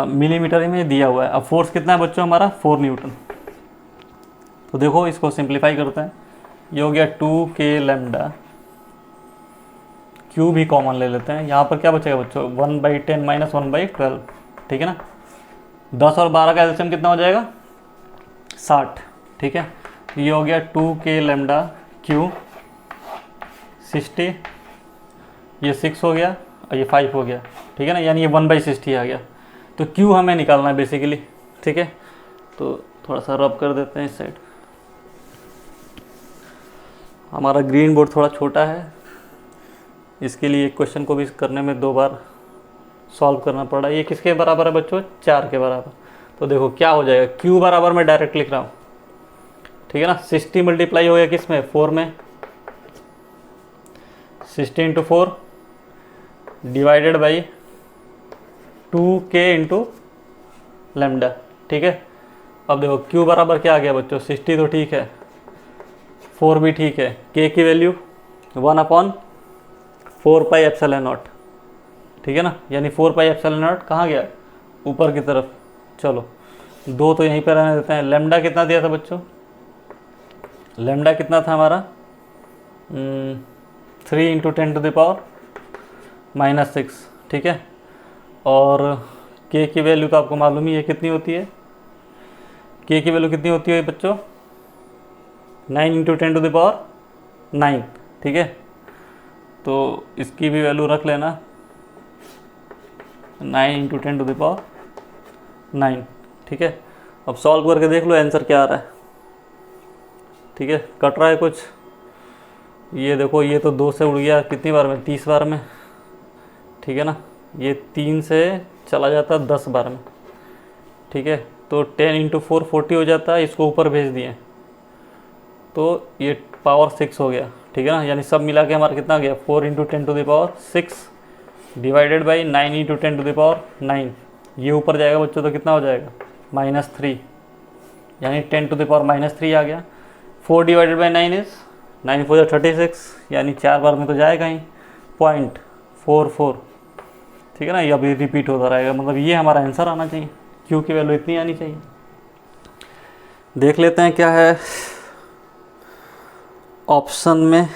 मिलीमीटर में दिया हुआ है। अब फोर्स कितना है बच्चों हमारा? 4 न्यूटन। तो देखो इसको सिंप्लीफाई करते हैं, ये हो गया 2k लैम्डा, Q भी कॉमन ले लेते हैं, यहाँ पर क्या बचेगा बच्चों? 1/10 माइनस 1/12, ठीक है ना। 10 और 12 का एलसीएम कितना हो जाएगा? 60, ठीक है। तो ये हो गया 2k लैम्डा Q 60, ये 6 हो गया और ये 5 हो गया, ठीक है ना, यानी ये 1/60 आ गया। तो Q हमें निकालना है बेसिकली, ठीक है। तो थोड़ा सा रब कर देते हैं इस साइड। हमारा ग्रीन बोर्ड थोड़ा छोटा है, इसके लिए एक क्वेश्चन को भी करने में 2 बार सॉल्व करना पड़ा। ये किसके बराबर है बच्चों? 4 के बराबर। तो देखो क्या हो जाएगा, Q बराबर मैं डायरेक्ट लिख रहा हूँ, ठीक है ना। 60 मल्टीप्लाई हो गया किस में? 4 में, 60 into 4 divided by 2k into lambda, ठीक है। अब देखो Q बराबर क्या आ गया बच्चों? 60 तो ठीक है, 4 भी ठीक है, K की वैल्यू 1/4 पाई एप्सिलॉन नॉट, ठीक है ना, यानी 4 पाई एप्सिलॉन नॉट कहाँ गया? ऊपर की तरफ। चलो 2 तो यहीं पर रहने देते हैं। लैम्डा कितना दिया था बच्चों? लैम्डा कितना था हमारा? 3 इंटू 10⁻⁻⁶, ठीक है। और K की वैल्यू तो आपको मालूम ही है कितनी होती है। K की वैल्यू कितनी होती है बच्चों? 9 इंटू 10⁻⁹, ठीक है। तो इसकी भी वैल्यू रख लेना, 9 इंटू 10⁻⁹, ठीक है। अब सॉल्व करके देख लो आंसर क्या आ रहा है, ठीक है। कट रहा है कुछ? ये देखो, ये तो 2 से उड़ गया कितनी बार में? 30 बार में, ठीक है ना। ये 3 से चला जाता 10 बार में, ठीक है। तो 10 इंटू 4 40 हो जाता है, इसको ऊपर भेज दिए तो ये पावर 6 हो गया, ठीक है ना। यानी सब मिला के हमारा कितना गया? 4 इंटू 10⁻⁶ डिवाइडेड बाई 9 इंटू 10⁻⁹। ये ऊपर जाएगा बच्चों तो कितना हो जाएगा? -3, यानी 10⁻³ आ गया। 4 डिवाइडेड बाई 9 इज 9 4 36, यानी 4 बार में तो जाएगा ही, 0.44, ठीक है ना। ये अभी रिपीट होता रहेगा, मतलब ये हमारा आंसर आना चाहिए। Q की वैल्यू इतनी आनी चाहिए। देख लेते हैं क्या है ऑप्शन में।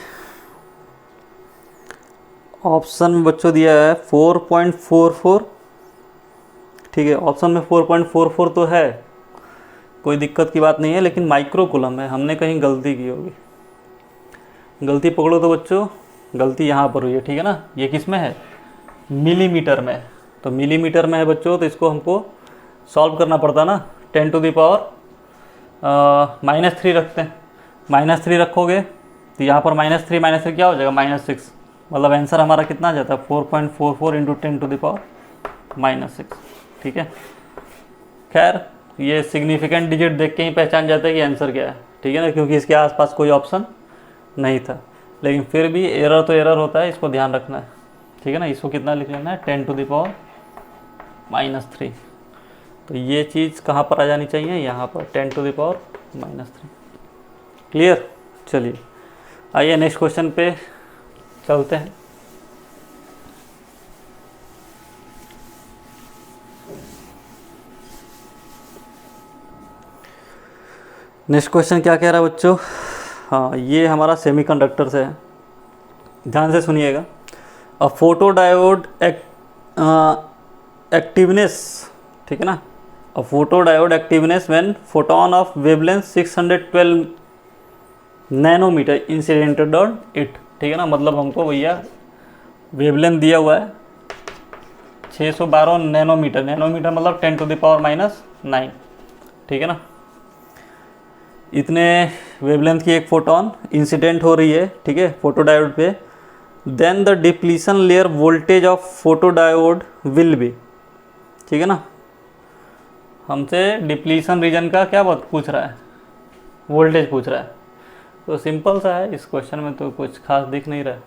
ऑप्शन में बच्चों दिया है 4.44, ठीक है। ऑप्शन में 4.44 तो है, कोई दिक्कत की बात नहीं है, लेकिन माइक्रो कूलम है, हमने कहीं गलती की होगी। गलती पकड़ो तो बच्चों, गलती यहाँ पर हुई है, ठीक है ना। ये किस में है? मिलीमीटर में। तो मिलीमीटर में है बच्चों, तो इसको हमको सॉल्व करना पड़ता ना। 10⁻³ रखते हैं, -3 रखोगे तो यहाँ पर -3 क्या हो जाएगा? -6, मतलब आंसर हमारा कितना आ जाता है? 4.44 इंटू 10⁻⁻⁶, ठीक है। खैर ये सिग्निफिकेंट डिजिट देख के ही पहचान जाता है कि आंसर क्या है, ठीक है ना, क्योंकि इसके आसपास कोई ऑप्शन नहीं था। लेकिन फिर भी एरर तो एरर होता है, इसको ध्यान रखना है, ठीक है ना। इसको कितना लिख लेना है? 10⁻⁻3। तो ये चीज़ कहाँ पर आ जानी चाहिए? यहाँ पर 10⁻⁻3। क्लियर? चलिए आइए नेक्स्ट क्वेश्चन पे चलते हैं। नेक्स्ट क्वेश्चन क्या कह रहा है बच्चों? हाँ, ये हमारा सेमीकंडक्टर से है, ध्यान से सुनिएगा। अ फोटो डायोड एक्टिवनेस, ठीक है ना, a photo diode activeness when photon of wavelength 612 nanometre incidented on it, ठीक है ना। मतलब हमको भैया वेवलेंथ दिया हुआ है 612 नैनोमीटर, नैनोमीटर मतलब 10⁻⁻⁹, ठीक है ना। इतने वेवलेंथ की एक फोटोन इंसिडेंट हो रही है, ठीक है, फोटो डायोड पे। Then the depletion layer voltage of photo diode will be, ठीक है ना। हमसे डिप्लीशन रीजन का क्या बात पूछ रहा है, वोल्टेज पूछ रहा है। तो सिंपल सा है, इस क्वेश्चन में तो कुछ खास दिख नहीं रहा है।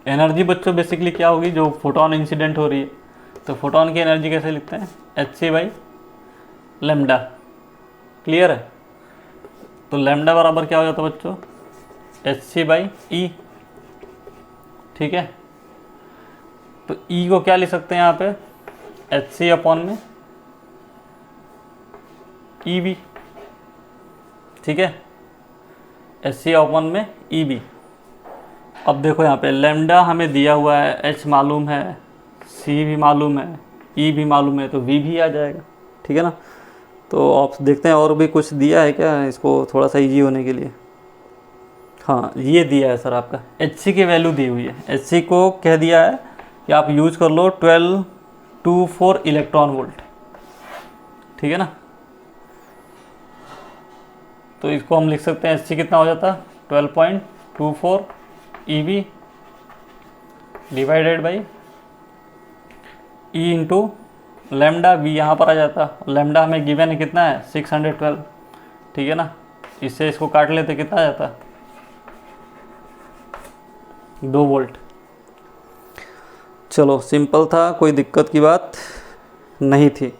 एनर्जी बच्चों बेसिकली क्या होगी, जो फोटोन इंसिडेंट हो रही है, तो फोटोन की एनर्जी कैसे लिखते हैं, hc/λ, क्लियर है। तो लैम्डा बराबर क्या हो जाता है बच्चों, hc/e, ठीक है। तो E को क्या लिख सकते हैं यहाँ पे, hc/में EB, ठीक है, hc/में EB। अब देखो यहाँ पे लैम्डा हमें दिया हुआ है, h मालूम है, C भी मालूम है, E भी मालूम है, तो V भी आ जाएगा, ठीक है ना। तो आप देखते हैं और भी कुछ दिया है क्या इसको थोड़ा सा इजी होने के लिए। हाँ, ये दिया है सर आपका, Hc की वैल्यू दी हुई है। Hc को कह दिया है कि आप यूज कर लो 1224 इलेक्ट्रॉन वोल्ट, ठीक है ना। तो इसको हम लिख सकते हैं Hc कितना हो जाता है 12.24 EV divided by E into lambda, V यहाँ पर आ जाता। लैम्डा हमें गिवन है कितना है 612, ठीक है ना। इससे इसको काट लेते कितना आ जाता, 2 वोल्ट। चलो सिंपल था, कोई दिक्कत की बात नहीं थी।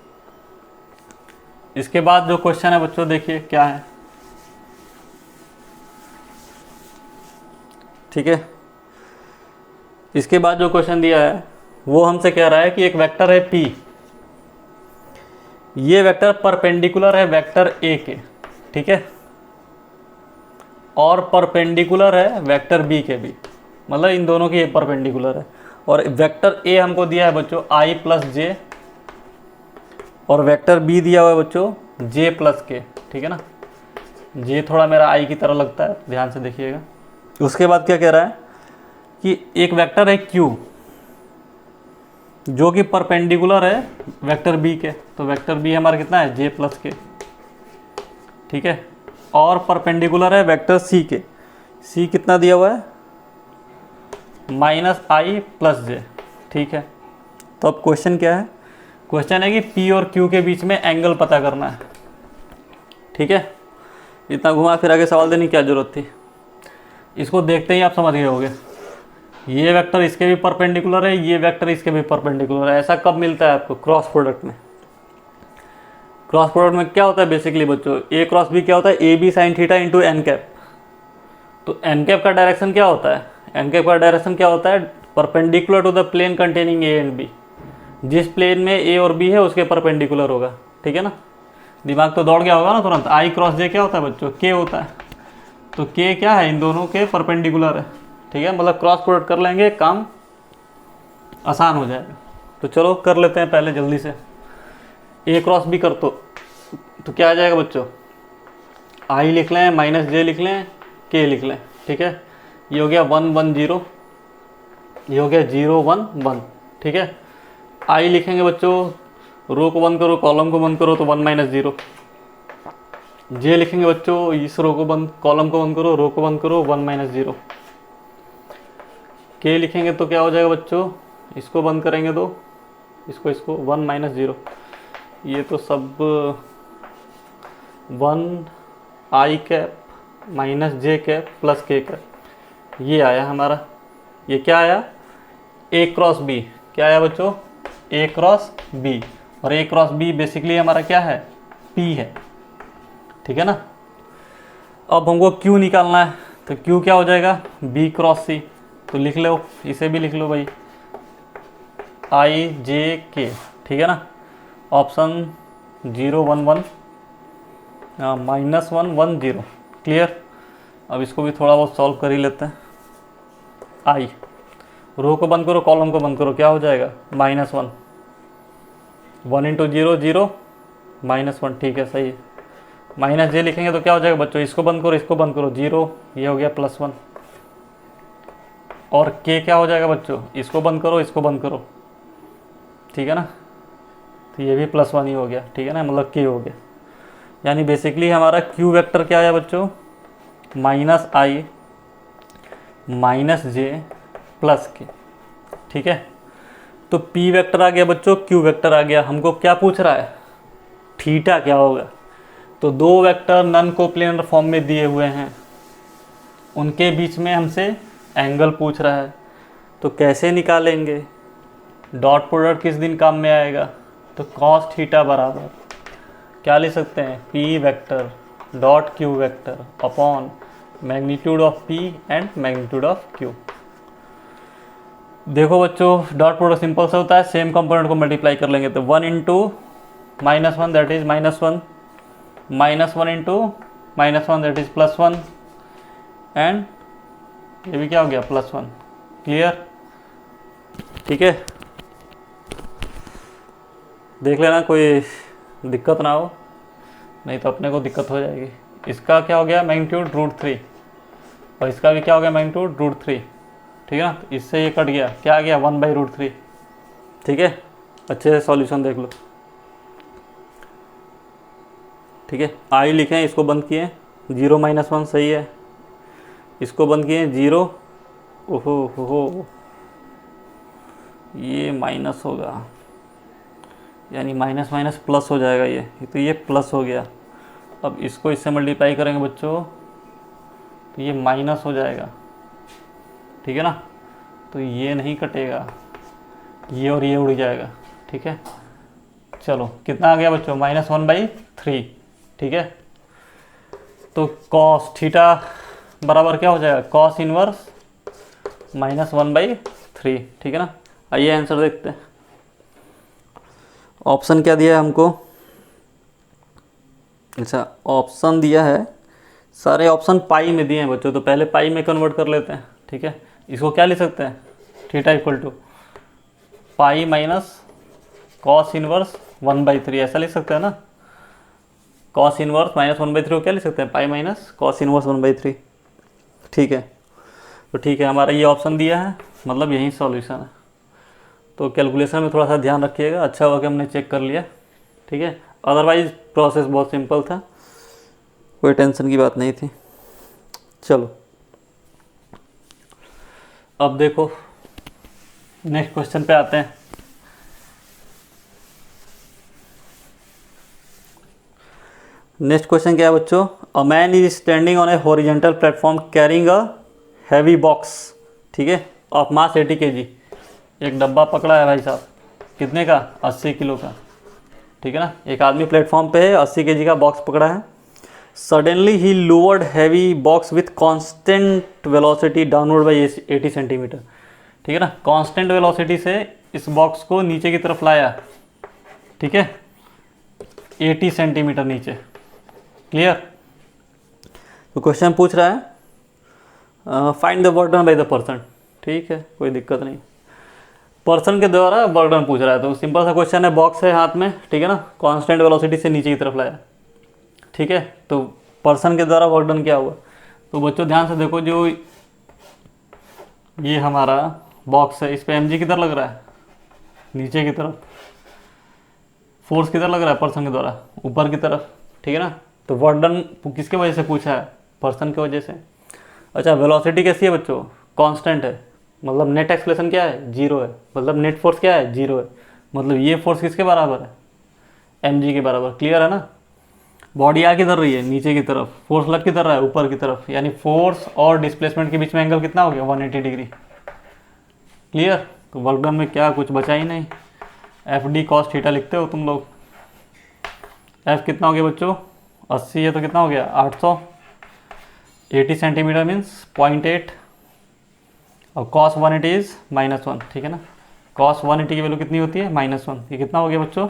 इसके बाद जो क्वेश्चन है बच्चों देखिए क्या है, ठीक है। इसके बाद जो क्वेश्चन दिया है वो हमसे कह रहा है कि एक वेक्टर है P, ये वेक्टर परपेंडिकुलर है वेक्टर A के, ठीक है, और परपेंडिकुलर है वेक्टर B के भी, मतलब इन दोनों की परपेंडिकुलर है। और वेक्टर A हमको दिया है बच्चों I+J, और वेक्टर B दिया हुआ है बच्चों J+K, ठीक है ना। J थोड़ा मेरा I की तरह लगता है, ध्यान से देखिएगा। उसके बाद क्या कह रहा है कि एक वेक्टर है Q जो कि परपेंडिकुलर है वेक्टर B के, तो वेक्टर B हमारा कितना है J+K, ठीक है, और परपेंडिकुलर है वेक्टर C के। C कितना दिया हुआ है -I+J, ठीक है। तो अब क्वेश्चन क्या है, क्वेश्चन है कि P और Q के बीच में एंगल पता करना है, ठीक है। इतना घुमा फिरा के सवाल देने की क्या जरूरत थी, इसको देखते ही आप समझ गए होगे। ये वेक्टर इसके भी परपेंडिकुलर है, ये वेक्टर इसके भी परपेंडिकुलर है। ऐसा कब मिलता है आपको, क्रॉस प्रोडक्ट में। क्रॉस प्रोडक्ट में क्या होता है बेसिकली बच्चों, A क्रॉस B क्या होता है, AB sin theta into n cap. तो n कैप का डायरेक्शन क्या होता है, n कैप का डायरेक्शन क्या होता है, perpendicular to the plane containing A and B। जिस प्लेन में A और B है उसके परपेंडिकुलर होगा, ठीक है ना। दिमाग तो दौड़ गया होगा ना तुरंत। I×J क्या होता है बच्चों, K होता है। तो K क्या है, इन दोनों के परपेंडिकुलर है, ठीक है, मतलब क्रॉस प्रोडक्ट कर लेंगे, काम आसान हो जाएगा। तो चलो कर लेते हैं पहले जल्दी से। A×B कर तो क्या आ जाएगा बच्चों, I लिख लें, -J लिख लें, K लिख लें, ठीक है। ये हो गया 1 1 0, ये हो गया 0 1 1, ठीक है। I लिखेंगे बच्चों, रो को बंद करो, कॉलम को बंद करो, तो 1 - 0। J लिखेंगे बच्चों, इस रो को बंद, कॉलम को बंद करो, रो को बंद करो, 1 - 0। K लिखेंगे तो क्या हो जाएगा बच्चों, इसको बंद करेंगे तो इसको 1 - 0। ये तो सब 1 I cap -J cap + K cap, ये आया हमारा। ये क्या आया, A×B, क्या आया बच्चों, A×B। और A×B बेसिकली हमारा क्या है, P है, ठीक है ना। अब हमको Q निकालना है, तो Q क्या हो जाएगा, B×C। तो लिख लो, इसे भी लिख लो भाई, IJK, ठीक है ना। ऑप्शन 0 1 1 -1 1 0। क्लियर। अब इसको भी थोड़ा बहुत सॉल्व कर ही लेते हैं। आई, रो को बंद करो, कॉलम को बंद करो, क्या हो जाएगा -1 1 इंटू 0 0 -1। ठीक है, सही है। माइनस जे लिखेंगे तो क्या हो जाएगा बच्चों, इसको बंद करो, इसको बंद करो, 0, ये हो गया +1। और के क्या हो जाएगा बच्चों, इसको बंद करो, इसको बंद करो, ठीक है ना, तो ये भी +1 ही हो गया, ठीक है ना, मतलब के हो गया। यानी बेसिकली हमारा क्यू वेक्टर क्या है बच्चों, -i -j +k। ठीक है, तो p वेक्टर आ गया बच्चों, q वेक्टर आ गया। हमको क्या पूछ रहा है, थीटा क्या होगा। तो दो वेक्टर नन कोप्लेनर फॉर्म में दिए हुए हैं, उनके बीच में हमसे एंगल पूछ रहा है, तो कैसे निकालेंगे। डॉट प्रोडक्ट किस दिन काम में आएगा, तो cos थीटा बराबर क्या लिख सकते हैं, p vector dot q vector upon magnitude of p and magnitude of q। देखो बच्चों, डॉट प्रोडक्ट सिंपल से होता है, सेम कंपोनेंट को मल्टीप्लाई कर लेंगे, तो 1 into -1 that is -1 -1 into -1 that is +1 and ये भी क्या हो गया +1। क्लियर। ठीक है, देख लेना कोई दिक्कत ना हो, नहीं तो अपने को दिक्कत हो जाएगी। इसका क्या हो गया मैग्नीट्यूड √3 और इसका भी क्या हो गया मैग्नीट्यूड √3। ठीक है ना, तो इससे ये कट गया, क्या आ गया 1/√3। ठीक है, अच्छे से सॉल्यूशन देख लो। ठीक है, आई लिखें, इसको बंद किए, 0 -1 सही है, इसको बंद किए 0, ओहो ये माइनस होगा, यानी माइनस माइनस प्लस हो जाएगा ये, तो ये प्लस हो गया। अब इसको इससे मल्टीप्लाई करेंगे बच्चों, तो ये माइनस हो जाएगा, ठीक है ना, तो ये नहीं कटेगा, ये और ये उड़ जाएगा। ठीक है, चलो कितना आ गया बच्चों, -1/3। ठीक है, तो cos थीटा बराबर क्या हो जाएगा, cos इनवर्स -1/3। ठीक है ना, आइए आंसर देखते हैं। ऑप्शन क्या दिया है हमको, अच्छा ऑप्शन दिया है, सारे ऑप्शन पाई में दिए हैं बच्चों, तो पहले पाई में कन्वर्ट कर लेते हैं। ठीक है, इसको क्या लिख सकते हैं, theta equal to pi minus cos inverse 1/3, ऐसा लिख सकते हैं ना। कॉस इनवर्स -1/3 को क्या लिख सकते हैं, पाई माइनस कॉस इनवर्स 1/3। ठीक है, तो ठीक है, हमारा ये ऑप्शन दिया है, मतलब यही सॉल्यूशन है। तो कैलकुलेशन में थोड़ा सा ध्यान रखिएगा, अच्छा हुआ कि हमने चेक कर लिया। ठीक है, अदरवाइज प्रोसेस बहुत सिंपल था, कोई टेंशन की बात नहीं थी। चलो अब देखो नेक्स्ट क्वेश्चन पे आते हैं। नेक्स्ट क्वेश्चन क्या है बच्चों, a man is standing on A horizontal platform carrying a heavy box, ठीक है, ऑफ मास 80 kg। एक डब्बा पकड़ा है भाई साहब, कितने का, 80 किलो का। ठीक है ना, एक आदमी प्लेटफॉर्म पे है, 80 kg का बॉक्स पकड़ा है। सडनली ही lowered heavy box with constant velocity downward by 80 centimetre. ठीक है ना, कांस्टेंट वेलोसिटी से इस बॉक्स को नीचे की तरफ लाया, ठीक है, 80 सेंटीमीटर नीचे। क्लियर। तो क्वेश्चन पूछ रहा है find the work done by the person. ठीक है, कोई दिक्कत नहीं, पर्सन के द्वारा वर्क डन पूछ रहा है, तो सिंपल सा क्वेश्चन है, बॉक्स है हाथ में, ठीक है ना, कांस्टेंट वेलोसिटी से नीचे की तरफ लाया, ठीक है, तो पर्सन के द्वारा वर्क डन क्या हुआ। तो बच्चों ध्यान से देखो, जो ये हमारा बॉक्स है, इस पे mg किधर लग रहा है, नीचे की तरफ, फोर्स किधर लग रहा है, पर्सन के द्वारा ऊपर की तरफ। ठीक है ना, तो वर्क डन किसके वजह से पूछा है, पर्सन की वजह से। अच्छा, वेलोसिटी कैसी है बच्चों, कांस्टेंट है, मतलब नेट एक्सलेशन क्या है, 0 है, मतलब नेट फोर्स क्या है, 0 है, मतलब ये फोर्स किसके बराबर है, mg के बराबर। क्लियर है ना, बॉडी आ किधर रही है, नीचे की तरफ, फोर्स लग किधर रहा है, ऊपर की तरफ, यानी फोर्स और डिस्प्लेसमेंट के बीच में एंगल कितना हो गया, 180 डिग्री। क्लियर। तो वर्क डन में क्या कुछ बचा ही नहीं, FD cos थीटा लिखते हो तुम लोग। F कितना हो गया बच्चों, 80 है, तो कितना हो गया 800, 80 सेंटीमीटर मीन्स 0.8, और cos 180 इज -1। ठीक है ना, cos 180 की वैल्यू कितनी होती है, -1। ये कितना हो गया बच्चों,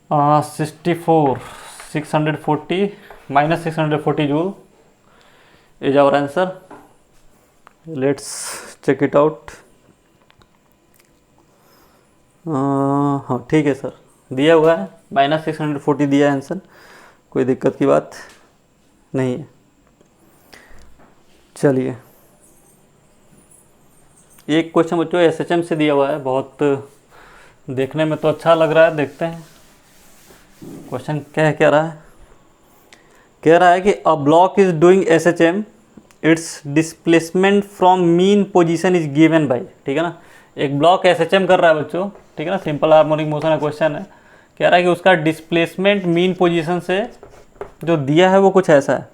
64 640 minus 640 joule is our answer. Let's check it out. हाँ ठीक है सर, दिया हुआ है -640 दिया है आंसर, कोई दिक्कत की बात नहीं है। चलिए एक क्वेश्चन बच्चों एसएचएम से दिया हुआ है, बहुत देखने में तो अच्छा लग रहा है, देखते हैं क्वेश्चन क्या कह रहा है। कह रहा है कि a block is doing SHM, it's displacement from mean position is given by, ठीक है ना। एक ब्लॉक एसएचएम कर रहा है बच्चों, ठीक है ना, सिंपल हार्मोनिक मोशन का क्वेश्चन है। कह रहा है कि उसका डिस्प्लेसमेंट मीन पोजीशन से जो दिया है वो कुछ ऐसा है,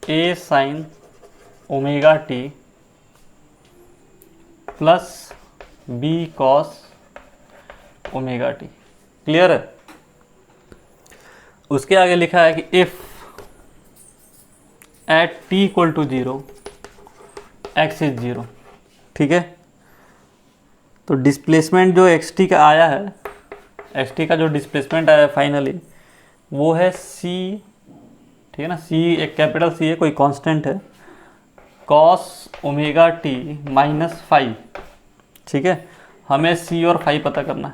A sine omega T plus B cos omega T. Clear है। उसके आगे लिखा है कि if at T equal to 0 X is 0, ठीक है। तो डिस्प्लेसमेंट जो एक्स टी का आया है, एक्स टी का जो डिस्प्लेसमेंट आया है फाइनली वो है सी, ठीक है ना, सी एक कैपिटल सी है, कोई कांस्टेंट है, कॉस ओमेगा टी माइनस 5, ठीक है। हमें सी और 5 पता करना है,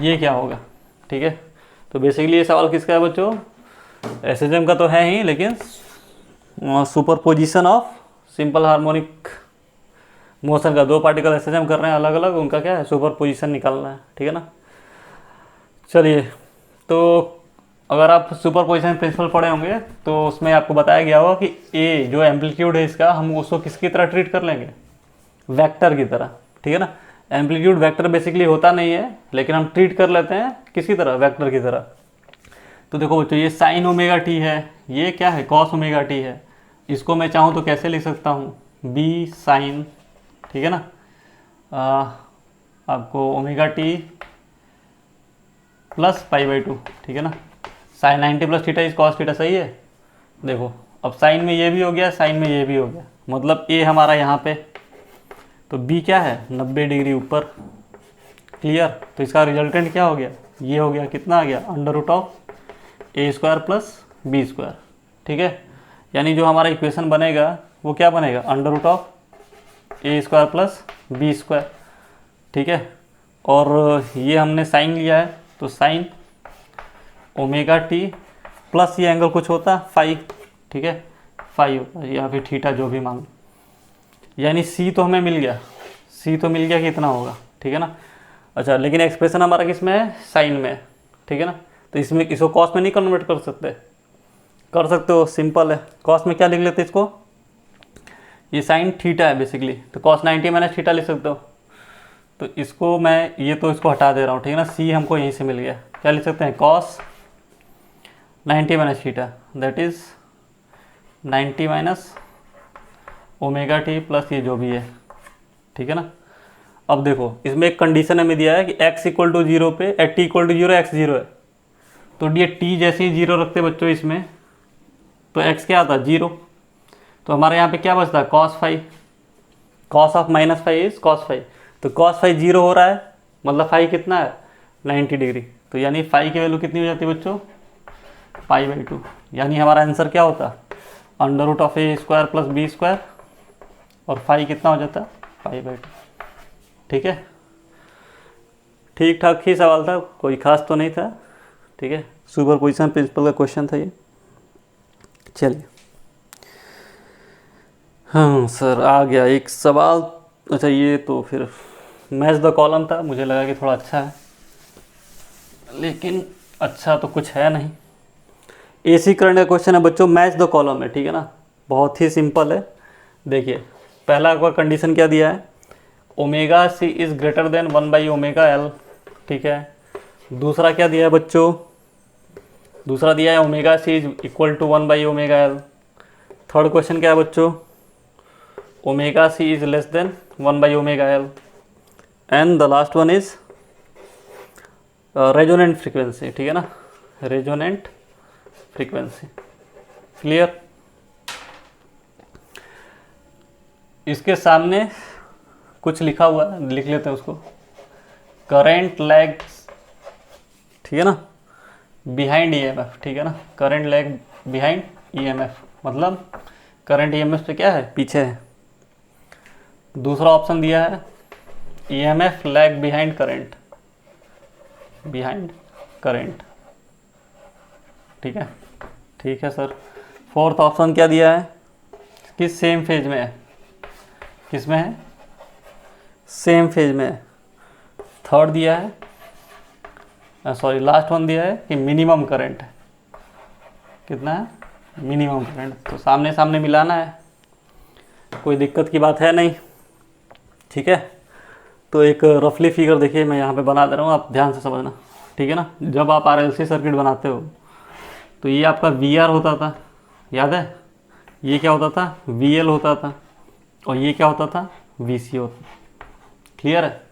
ये क्या होगा, ठीक है। तो बेसिकली ये सवाल किसका है बच्चों, एसएचएम का तो है ही, लेकिन superposition of simple harmonic motion का, दो पार्टिकल एसएचएम कर रहे हैं अलग अलग, उनका क्या है सुपरपोजिशन निकालना है, ठीक है ना। चलिए, तो अगर आप सुपरपोजिशन प्रिंसिपल पढ़े होंगे तो उसमें आपको बताया गया होगा कि ए जो एम्पलीट्यूड है इसका, हम उसको किसकी तरह ट्रीट कर लेंगे, वेक्टर की तरह, ठीक है ना। एम्पलीट्यूड वेक्टर बेसिकली होता नहीं है, लेकिन हम ट्रीट कर लेते हैं किसकी तरह, वेक्टर की तरह। तो देखो बच्चों, ये साइन ओमेगा टी है, ये क्या है, कॉस ओमेगा टी है। इसको मैं चाहूँ तो कैसे लिख सकता हूँ, बी साइन, ठीक है ना, आपको ओमेगा टी प्लस π/2, ठीक है ना। Sine 90 plus theta is cos theta, सही है। देखो अब साइन में ये भी हो गया, साइन में ये भी हो गया, मतलब ए हमारा यहाँ पे, तो बी क्या है 90 डिग्री ऊपर। क्लियर। तो इसका रिजल्टेंट क्या हो गया, ये हो गया, कितना आ गया, √a² प्लस b², ठीक है। यानी जो हमारा इक्वेशन बनेगा वो क्या बनेगा, √a² प्लस b², ठीक है। और ये हमने साइन लिया है, तो साइन ओमेगा टी प्लस ये एंगल कुछ होता फाई, ठीक है, फाई होता है या फिर थीटा, जो भी मान, यानी सी तो हमें मिल गया, सी तो मिल गया कितना होगा, ठीक है ना। अच्छा, लेकिन एक्सप्रेशन हमारा किस में है, साइन में है, ठीक है ना। तो इसमें इसको कॉस में नहीं कन्वर्ट कर सकते, कर सकते हो, सिंपल है। कॉस में क्या लिख लेते इसको, ये साइन थीटा है बेसिकली, तो कॉस 90 माइनस थीटा लिख सकते हो। तो इसको मैं ये तो इसको हटा दे रहा हूँ, ठीक है ना। सी हमको यहीं से मिल गया, क्या लिख सकते हैं, cos 90 minus theta, that is 90 minus omega T plus ये जो भी है, ठीक है ना। अब देखो इसमें एक कंडीशन हमें दिया है कि x इक्वल टू 0 पे, at T equal to 0 X 0 है। तो ये टी जैसे ही 0 रखते बच्चों इसमें, तो x क्या आता है 0, तो हमारे यहाँ पे क्या बचता है, cos 5, cos of -5 is cos 5, तो कॉस 5 0 हो रहा है, मतलब 5 कितना है 90 डिग्री। तो यानी 5 की वैल्यू कितनी हो जाती है बच्चों, π/2। यानी हमारा आंसर क्या होता है, √a² प्लस b², और 5 कितना हो जाता है, π/2, ठीक है। ठीक ठाक ही सवाल था, कोई खास तो नहीं था, ठीक है। सुपरपोजिशन प्रिंसिपल का क्वेश्चन था ये। चलिए, हाँ सर आ गया एक सवाल। अच्छा, ये तो फिर मैच द कॉलम था, मुझे लगा कि थोड़ा अच्छा है, लेकिन अच्छा तो कुछ है नहीं। एसी करंट का क्वेश्चन है बच्चों, मैच द कॉलम है, ठीक है ना, बहुत ही सिंपल है। देखिए पहला आपका कंडीशन क्या दिया है, omega C is greater than 1/ω_L, ठीक है। दूसरा क्या दिया है बच्चों, दूसरा दिया है omega C is equal to 1/ω_L। Third question क्या है बच्चों, omega C is less than 1/ω_L। And the last one is resonant frequency, ठीक है ना, रेजोनेंट फ्रीक्वेंसी। क्लियर। इसके सामने कुछ लिखा हुआ है, लिख लेते हैं उसको। करंट लैग्स ठीक है ना, बिहाइंड ईएमएफ, ठीक है ना, करंट लैग बिहाइंड ईएमएफ, मतलब करंट ईएमएफ से क्या है, पीछे है। दूसरा ऑप्शन दिया है EMF lag behind current, behind current, ठीक है, ठीक है सर। फोर्थ ऑप्शन क्या दिया है कि सेम फेज में है, किस में है, सेम फेज में है। थर्ड दिया है, सॉरी लास्ट वन दिया है कि मिनिमम करंट है, कितना है, मिनिमम करंट। तो सामने सामने मिलाना है, कोई दिक्कत की बात है नहीं, ठीक है। तो एक रफली फिगर देखिए मैं यहाँ पे बना दे रहा हूँ, आप ध्यान से समझना, ठीक है ना। जब आप आरएलसी सर्किट बनाते हो तो ये आपका वीआर होता था, याद है, ये क्या होता था, वीएल होता था, और ये क्या होता था, वीसी होता, क्लियर है।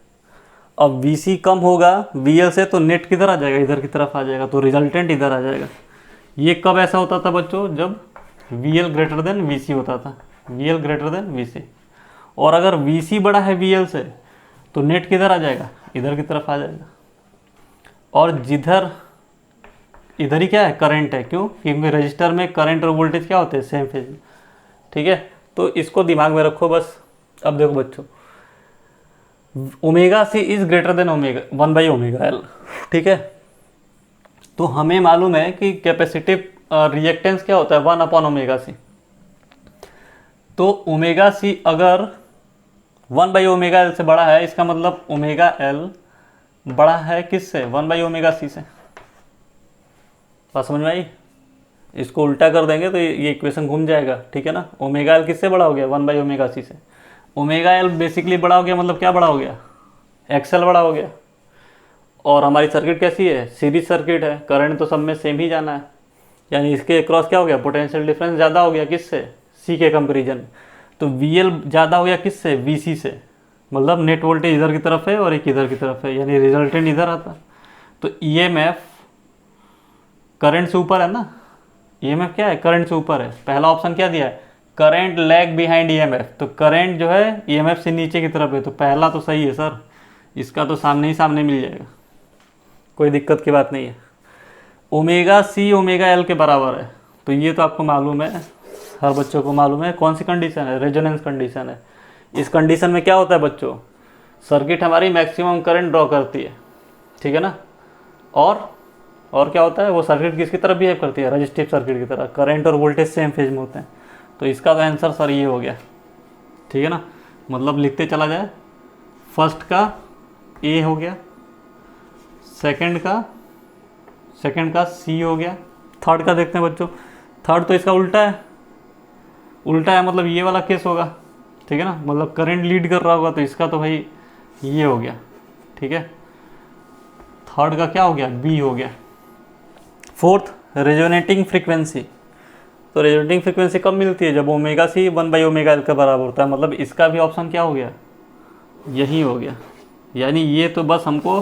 अब वीसी कम होगा वीएल से तो नेट किधर आ जाएगा, इधर की तरफ आ जाएगा, तो रिजल्टेंट इधर आ जाएगा। ये कब ऐसा होता था बच्चों, जब वीएल ग्रेटर देन वीसी होता था, वीएल ग्रेटर देन वीसी। और अगर वीसी बड़ा है वीएल से तो नेट किधर आ जाएगा, इधर की तरफ आ जाएगा। और जिधर इधर ही क्या है, करंट है, क्यों, क्योंकि रजिस्टर में करंट और वोल्टेज क्या होते हैं, सेम फेज में, ठीक है। तो इसको दिमाग में रखो बस। अब देखो बच्चों, omega C is greater than omega 1/ओमेगा एल, ठीक है। तो हमें मालूम है कि कैपेसिटिव रिएक्टेंस क्या होता है, 1/ओमेगा सी। तो ओमेगा सी अगर 1/ओमेगा एल से बड़ा है, इसका मतलब ओमेगा एल बड़ा है किससे, 1/ओमेगा सी से। बात समझ में आई। इसको उल्टा कर देंगे तो ये इक्वेशन घूम जाएगा, ठीक है ना। ओमेगा एल किससे बड़ा हो गया, 1/ओमेगा सी से। ओमेगा एल बेसिकली बड़ा हो गया, मतलब क्या बड़ा हो गया, एक्सएल बड़ा हो गया। और हमारी सर्किट कैसी है, सीरीज सर्किट है, करंट तो सब में सेम ही जाना है, यानी इसके क्रॉस क्या हो गया, पोटेंशियल डिफरेंस ज़्यादा हो गया किससे, सी के कंपेरिजन। तो वीएल ज़्यादा हो गया किससे, वीसी से, मतलब नेट वोल्टेज इधर की तरफ है और एक इधर की तरफ है, यानी रिजल्टेंट इधर आता। तो ईएमएफ करंट से ऊपर है ना, ईएमएफ क्या है, करंट से ऊपर है। पहला ऑप्शन क्या दिया है, करंट लैग बिहाइंड ईएमएफ, तो करंट जो है ईएमएफ से नीचे की तरफ है, तो पहला तो सही है सर, इसका तो सामने ही सामने मिल जाएगा, कोई दिक्कत की बात नहीं है। ओमेगा सी ओमेगा एल के बराबर है, तो ये तो आपको मालूम है, हर बच्चों को मालूम है। कौन सी कंडीशन है, रेजोनेंस कंडीशन है। इस कंडीशन में क्या होता है बच्चों, सर्किट हमारी मैक्सिमम करंट ड्रॉ करती है, ठीक है ना। और क्या होता है, वो सर्किट किसकी तरफ बिहेव करती है, रजिस्टिव सर्किट की तरह, करंट और वोल्टेज सेम फेज में होते हैं। तो इसका तो आंसर सर ये हो गया, ठीक है ना। मतलब लिखते चला जाए, फर्स्ट का ए हो गया, सेकंड का सी हो गया, थर्ड का देखते हैं बच्चों। थर्ड तो इसका उल्टा है, मतलब ये वाला केस होगा, ठीक है ना, मतलब करंट लीड कर रहा होगा, तो इसका तो भाई ये हो गया, ठीक है। थर्ड का क्या हो गया, बी हो गया। फोर्थ रेजोनेटिंग फ्रीक्वेंसी, तो रेजोनेटिंग फ्रीक्वेंसी कब मिलती है, जब ओमेगा सी 1/ओमेगा एल के बराबर होता है, मतलब इसका भी ऑप्शन क्या हो गया, यही हो गया। यानी ये तो बस हमको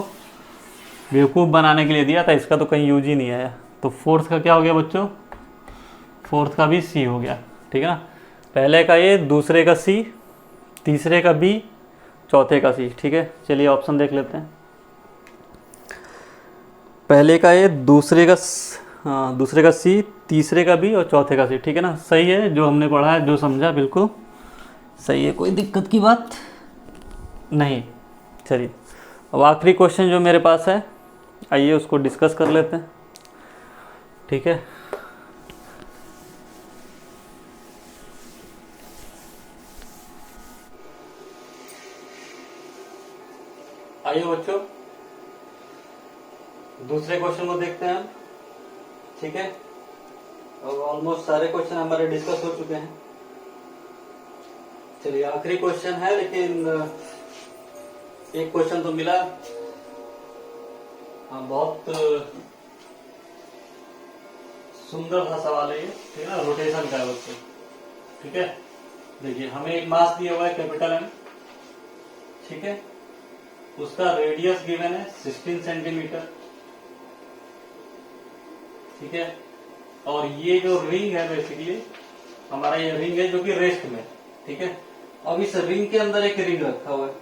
बेवकूफ़ बनाने के लिए दिया था, इसका तो कहीं यूज ही नहीं आया। तो फोर्थ का क्या हो गया बच्चों, फोर्थ का भी सी हो गया, ठीक है ना। पहले का ए, दूसरे का सी, तीसरे का बी, चौथे का सी, ठीक है। चलिए ऑप्शन देख लेते हैं। पहले का ए, दूसरे का सी, तीसरे का बी और चौथे का सी, ठीक है ना। सही है, जो हमने पढ़ा है, जो समझा बिल्कुल सही है, कोई दिक्कत की बात नहीं। चलिए अब आखिरी क्वेश्चन जो मेरे पास है, आइए उसको डिस्कस कर लेते हैं, ठीक है। आइए बच्चों दूसरे क्वेश्चन को देखते हैं, ठीक है। और ऑलमोस्ट सारे क्वेश्चन हमारे डिस्कस हो चुके हैं। चलिए आखिरी क्वेश्चन है, लेकिन एक क्वेश्चन तो मिला, हाँ बहुत सुंदर सा सवाल है ये, ठीक है ना, रोटेशन का है बच्चों, ठीक है। देखिए हमें एक मास दिया हुआ है कैपिटल एम, ठीक है, उसका रेडियस गिवन है 16 सेंटीमीटर, ठीक है। और ये जो रिंग है बेसिकली हमारा, ये रिंग है जो कि रेस्ट में, ठीक है। अब इस रिंग के अंदर एक रिंग रखा हुआ है,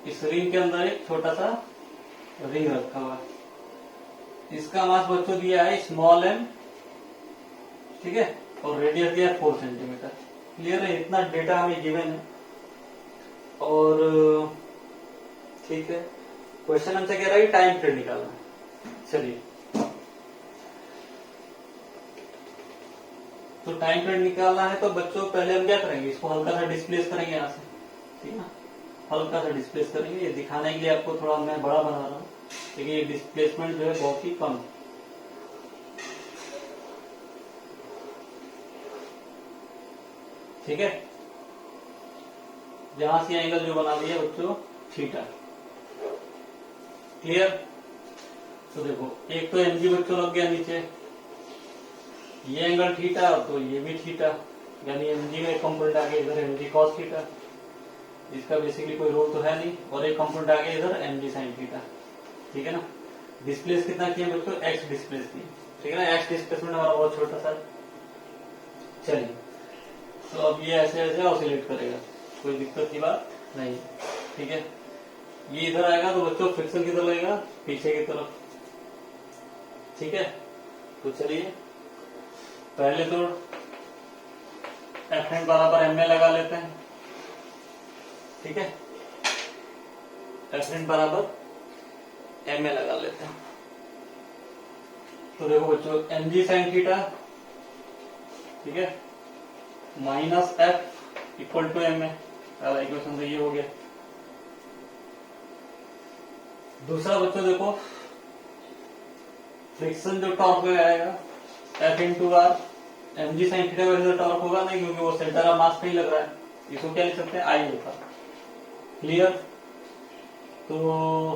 इस रिंग के अंदर एक छोटा सा रिंग रखा हुआ है, इसका मास बच्चों दिया है स्मॉल एम, ठीक है, और रेडियस दिया है 4 सेंटीमीटर। क्लियर है, इतना डेटा हमें गिवन है। और ठीक है, क्वेश्चन हमसे कह रहा है टाइम पीरियड निकालना। चलिए, तो टाइम पीरियड निकालना है तो बच्चों पहले हम क्या करेंगे, इसको हल्का सा डिस्प्लेस करेंगे यहाँ से, ठीक है ना, हल्का सा डिस्प्लेस करेंगे। ये दिखाने के लिए आपको थोड़ा मैं बड़ा बना रहा हूँ, लेकिन ये डिस्प्लेसमेंट जो है बहुत ही कम है। ठीक है, यहां से एंगल जो बना दिया बच्चों थीटा। क्लियर, तो देखो एक तो एमजी बच्चों लग गया नीचे, ये एंगल थीटा, तो ये भी थीटा, यानी एमजी का एक कंपोनेंट आ गया इधर एमजी कॉस थीटा, इसका बेसिकली कोई रोल तो है नहीं, और एक कंपोनेंट आ गया इधर एमजी साइन थीटा। ठीक है ना, डिस्प्लेस कितना किया बच्चों, एक्स डिस्प्लेस किया, ठीक है ना, एक्स डिस्प्लेसमेंट हमारा बहुत छोटा सा। चलिए, तो अब ये ऐसे ऐसे ऑसिलेट करेगा, कोई दिक्कत की बात नहीं। ठीक है, ये इधर आएगा तो बच्चों फ्रिक्शन किधर लगेगा, पीछे की तरफ। ठीक है, तो चलिए पहले तो Fn बराबर एम में लगा लेते हैं। ठीक है, Fn बराबर एम में लगा लेते हैं। तो देखो बच्चों एम जी साइन थीटा, ठीक है, minus F equal to M है, पहला इक्वेशन तो ये हो गया। दूसरा बच्चों देखो फ्रिक्शन जो टॉर्क में आएगा F into R, M G sine theta वैसे टॉर्क होगा नहीं, क्योंकि वो सेंटर ऑफ मास नहीं लग रहा है, इसको क्या लिख सकते हैं, आई होगा। क्लियर, तो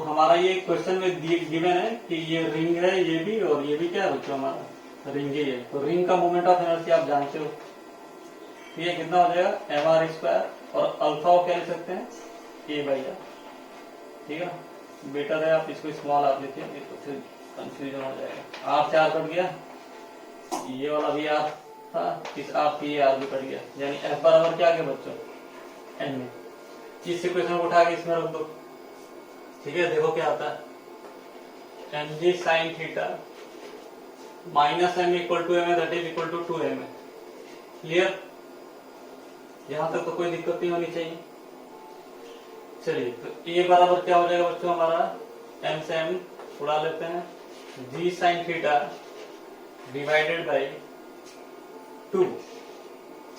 हमारा ये क्वेश्चन में गिवन है कि ये रिंग है, ये भी और ये भी क्या है बच्चों, हमारा रिंग ही है। तो रिंग का मोमेंट ऑफ एनर्जी आप जानते हो, ये कितना हो जाएगा, एम आर स्क्वायर, और अल्फा को क्या लिख सकते हैं, ए बाई आर। ठीक है ना, बेटर है आप इसको स्मॉल आप लिखिए, तो फिर कंफ्यूजन हो जाएगा। आर से आर कट गया, ये वाला भी आर था, इस आर से ये आर भी कट गया, यानी एफ बराबर क्या आ गया बच्चों, एन में। इस इक्वेशन को उठा के इसमें रख दो। ठीक है, देखो क्या आता है, M G sine theta minus M equal to M है, that is equal to 2m है। क्लियर, यहां तक तो कोई दिक्कत नहीं होनी चाहिए। चलिए, तो ए बराबर क्या हो जाएगा बच्चों हमारा, एम से एम उड़ा लेते हैं, जी साइन थीटा डिवाइडेड बाई 2।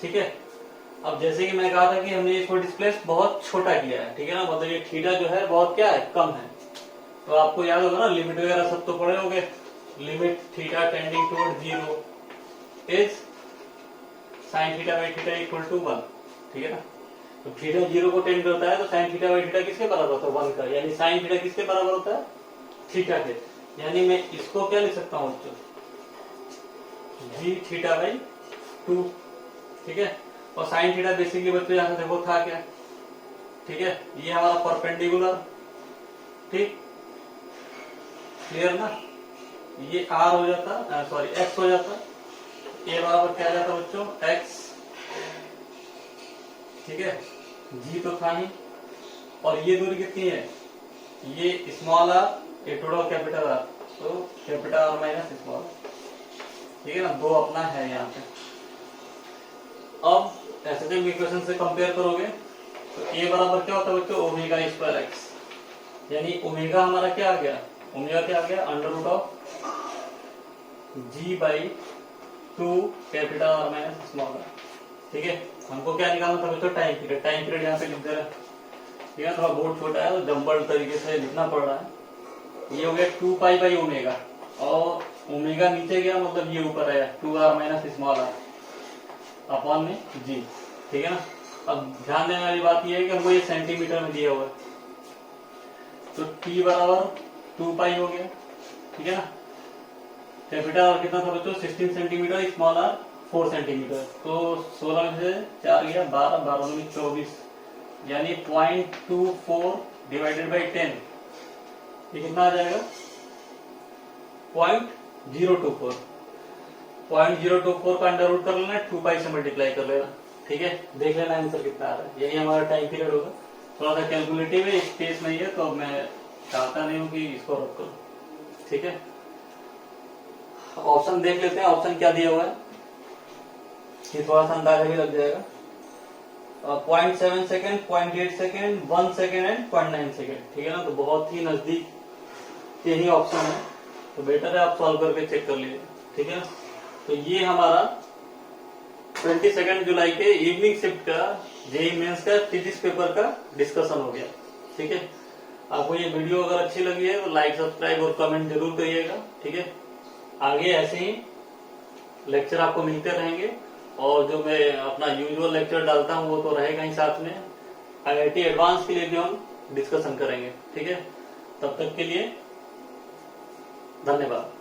ठीक है, अब जैसे कि मैं कहा था कि हमने इसको डिस्प्लेस बहुत छोटा किया है, ठीक है ना, मतलब ये थीटा जो है बहुत क्या है, कम है। तो आपको याद होगा ना, लिमिट वगैरह सब तो पढ़े होंगे, limit theta tending toward 0 is sine theta by theta equal to 1। ठीक है ना, तो थीटा 0 को टेंड करता है, तो साइन थीटा बाई थीटा किसके बराबर होता है, 1 का, यानी साइन थीटा किसके बराबर होता है, थीटा के। यानी मैं इसको क्या लिख सकता हूँ बच्चों, जी थीटा बाई 2। ठीक है, और साइन थीटा बेसिकली बच्चों यहां से देखो था क्या, ठीक है, ये हमारा परपेंडिकुलर, ठीक, क्लियर ना, ये आर हो जाता, सॉरी एक्स हो जाता, ए बराबर क्या जाता बच्चों, एक्स। ठीक है, जी तो था ही, और ये दूरी कितनी है, ये स्मॉल आर, ये टोटल कैपिटल आर, तो कैपिटल आर माइनस स्मॉल। ठीक है ना, दो अपना है यहाँ पे। अब ऐसे जब इक्वेशन से कंपेयर करोगे तो ए बराबर क्या होता है बच्चों, ओमेगा स्क्वायर एक्स, यानी ओमेगा हमारा क्या आ गया, ओमेगा क्या आ गया, under root of G by 2 capital R minus small R. ठीक है, हमको क्या निकालना था बच्चों, टाइम पीरियड। टाइम पीरियड यहाँ पे लिख दे रहा है, ठीक है, थोड़ा बोर्ड छोटा है तो जम्बल्ड तरीके से लिखना पड़ रहा है। ये हो गया 2 पाई बाई ओमेगा, और ओमेगा नीचे गया मतलब ये ऊपर आया 2r minus small are upon में जी। ठीक है ना, अब ध्यान देने वाली बात यह है कि हमको ये सेंटीमीटर में दिया हुआ है, तो t बराबर 2 पाई हो गया। ठीक है ना, कैपिटल आर कितना था बच्चों, 16 सेंटीमीटर, स्मॉल आर 4 सेंटीमीटर, तो 16 में से 4 गया 12, 12 में 24, यानी 0.24 डिवाइडेड बाई 10, ये कितना आ जाएगा, 0.024। 0.024 का अंडर रूट कर लेना, 2 पाई से मल्टीप्लाई कर लेना। ठीक है, देख लेना आंसर कितना आ रहा है, यही हमारा टाइम पीरियड होगा। थोड़ा सा कैलकुलेटिव है, स्पेस नहीं है, तो मैं चाहता नहीं हूं कि इसको रख करो। ठीक है, ऑप्शन देख लेते हैं, ऑप्शन क्या दिया हुआ है, ये थोड़ा सा अंदाजा भी लग जाएगा। 0.7 second, 0.8 second, 1 second and 0.9 second, ठीक है ना। तो बहुत ही नजदीक के ही ऑप्शन है, तो बेटर है आप सॉल्व करके चेक कर लीजिए, ठीक है ना। तो ये हमारा 22 जुलाई के इवनिंग शिफ्ट का जेईई मेंस का फिजिक्स पेपर का डिस्कशन हो गया, ठीक है। आपको ये वीडियो अगर अच्छी लगी है तो लाइक, सब्सक्राइब और कमेंट जरूर करिएगा, ठीक है। आगे ऐसे ही लेक्चर आपको मिलते रहेंगे, और जो मैं अपना यूजुअल लेक्चर डालता हूँ वो तो रहेगा ही साथ में। आईआईटी एडवांस के लिए भी हम डिस्कशन करेंगे, ठीक है। तब तक के लिए धन्यवाद।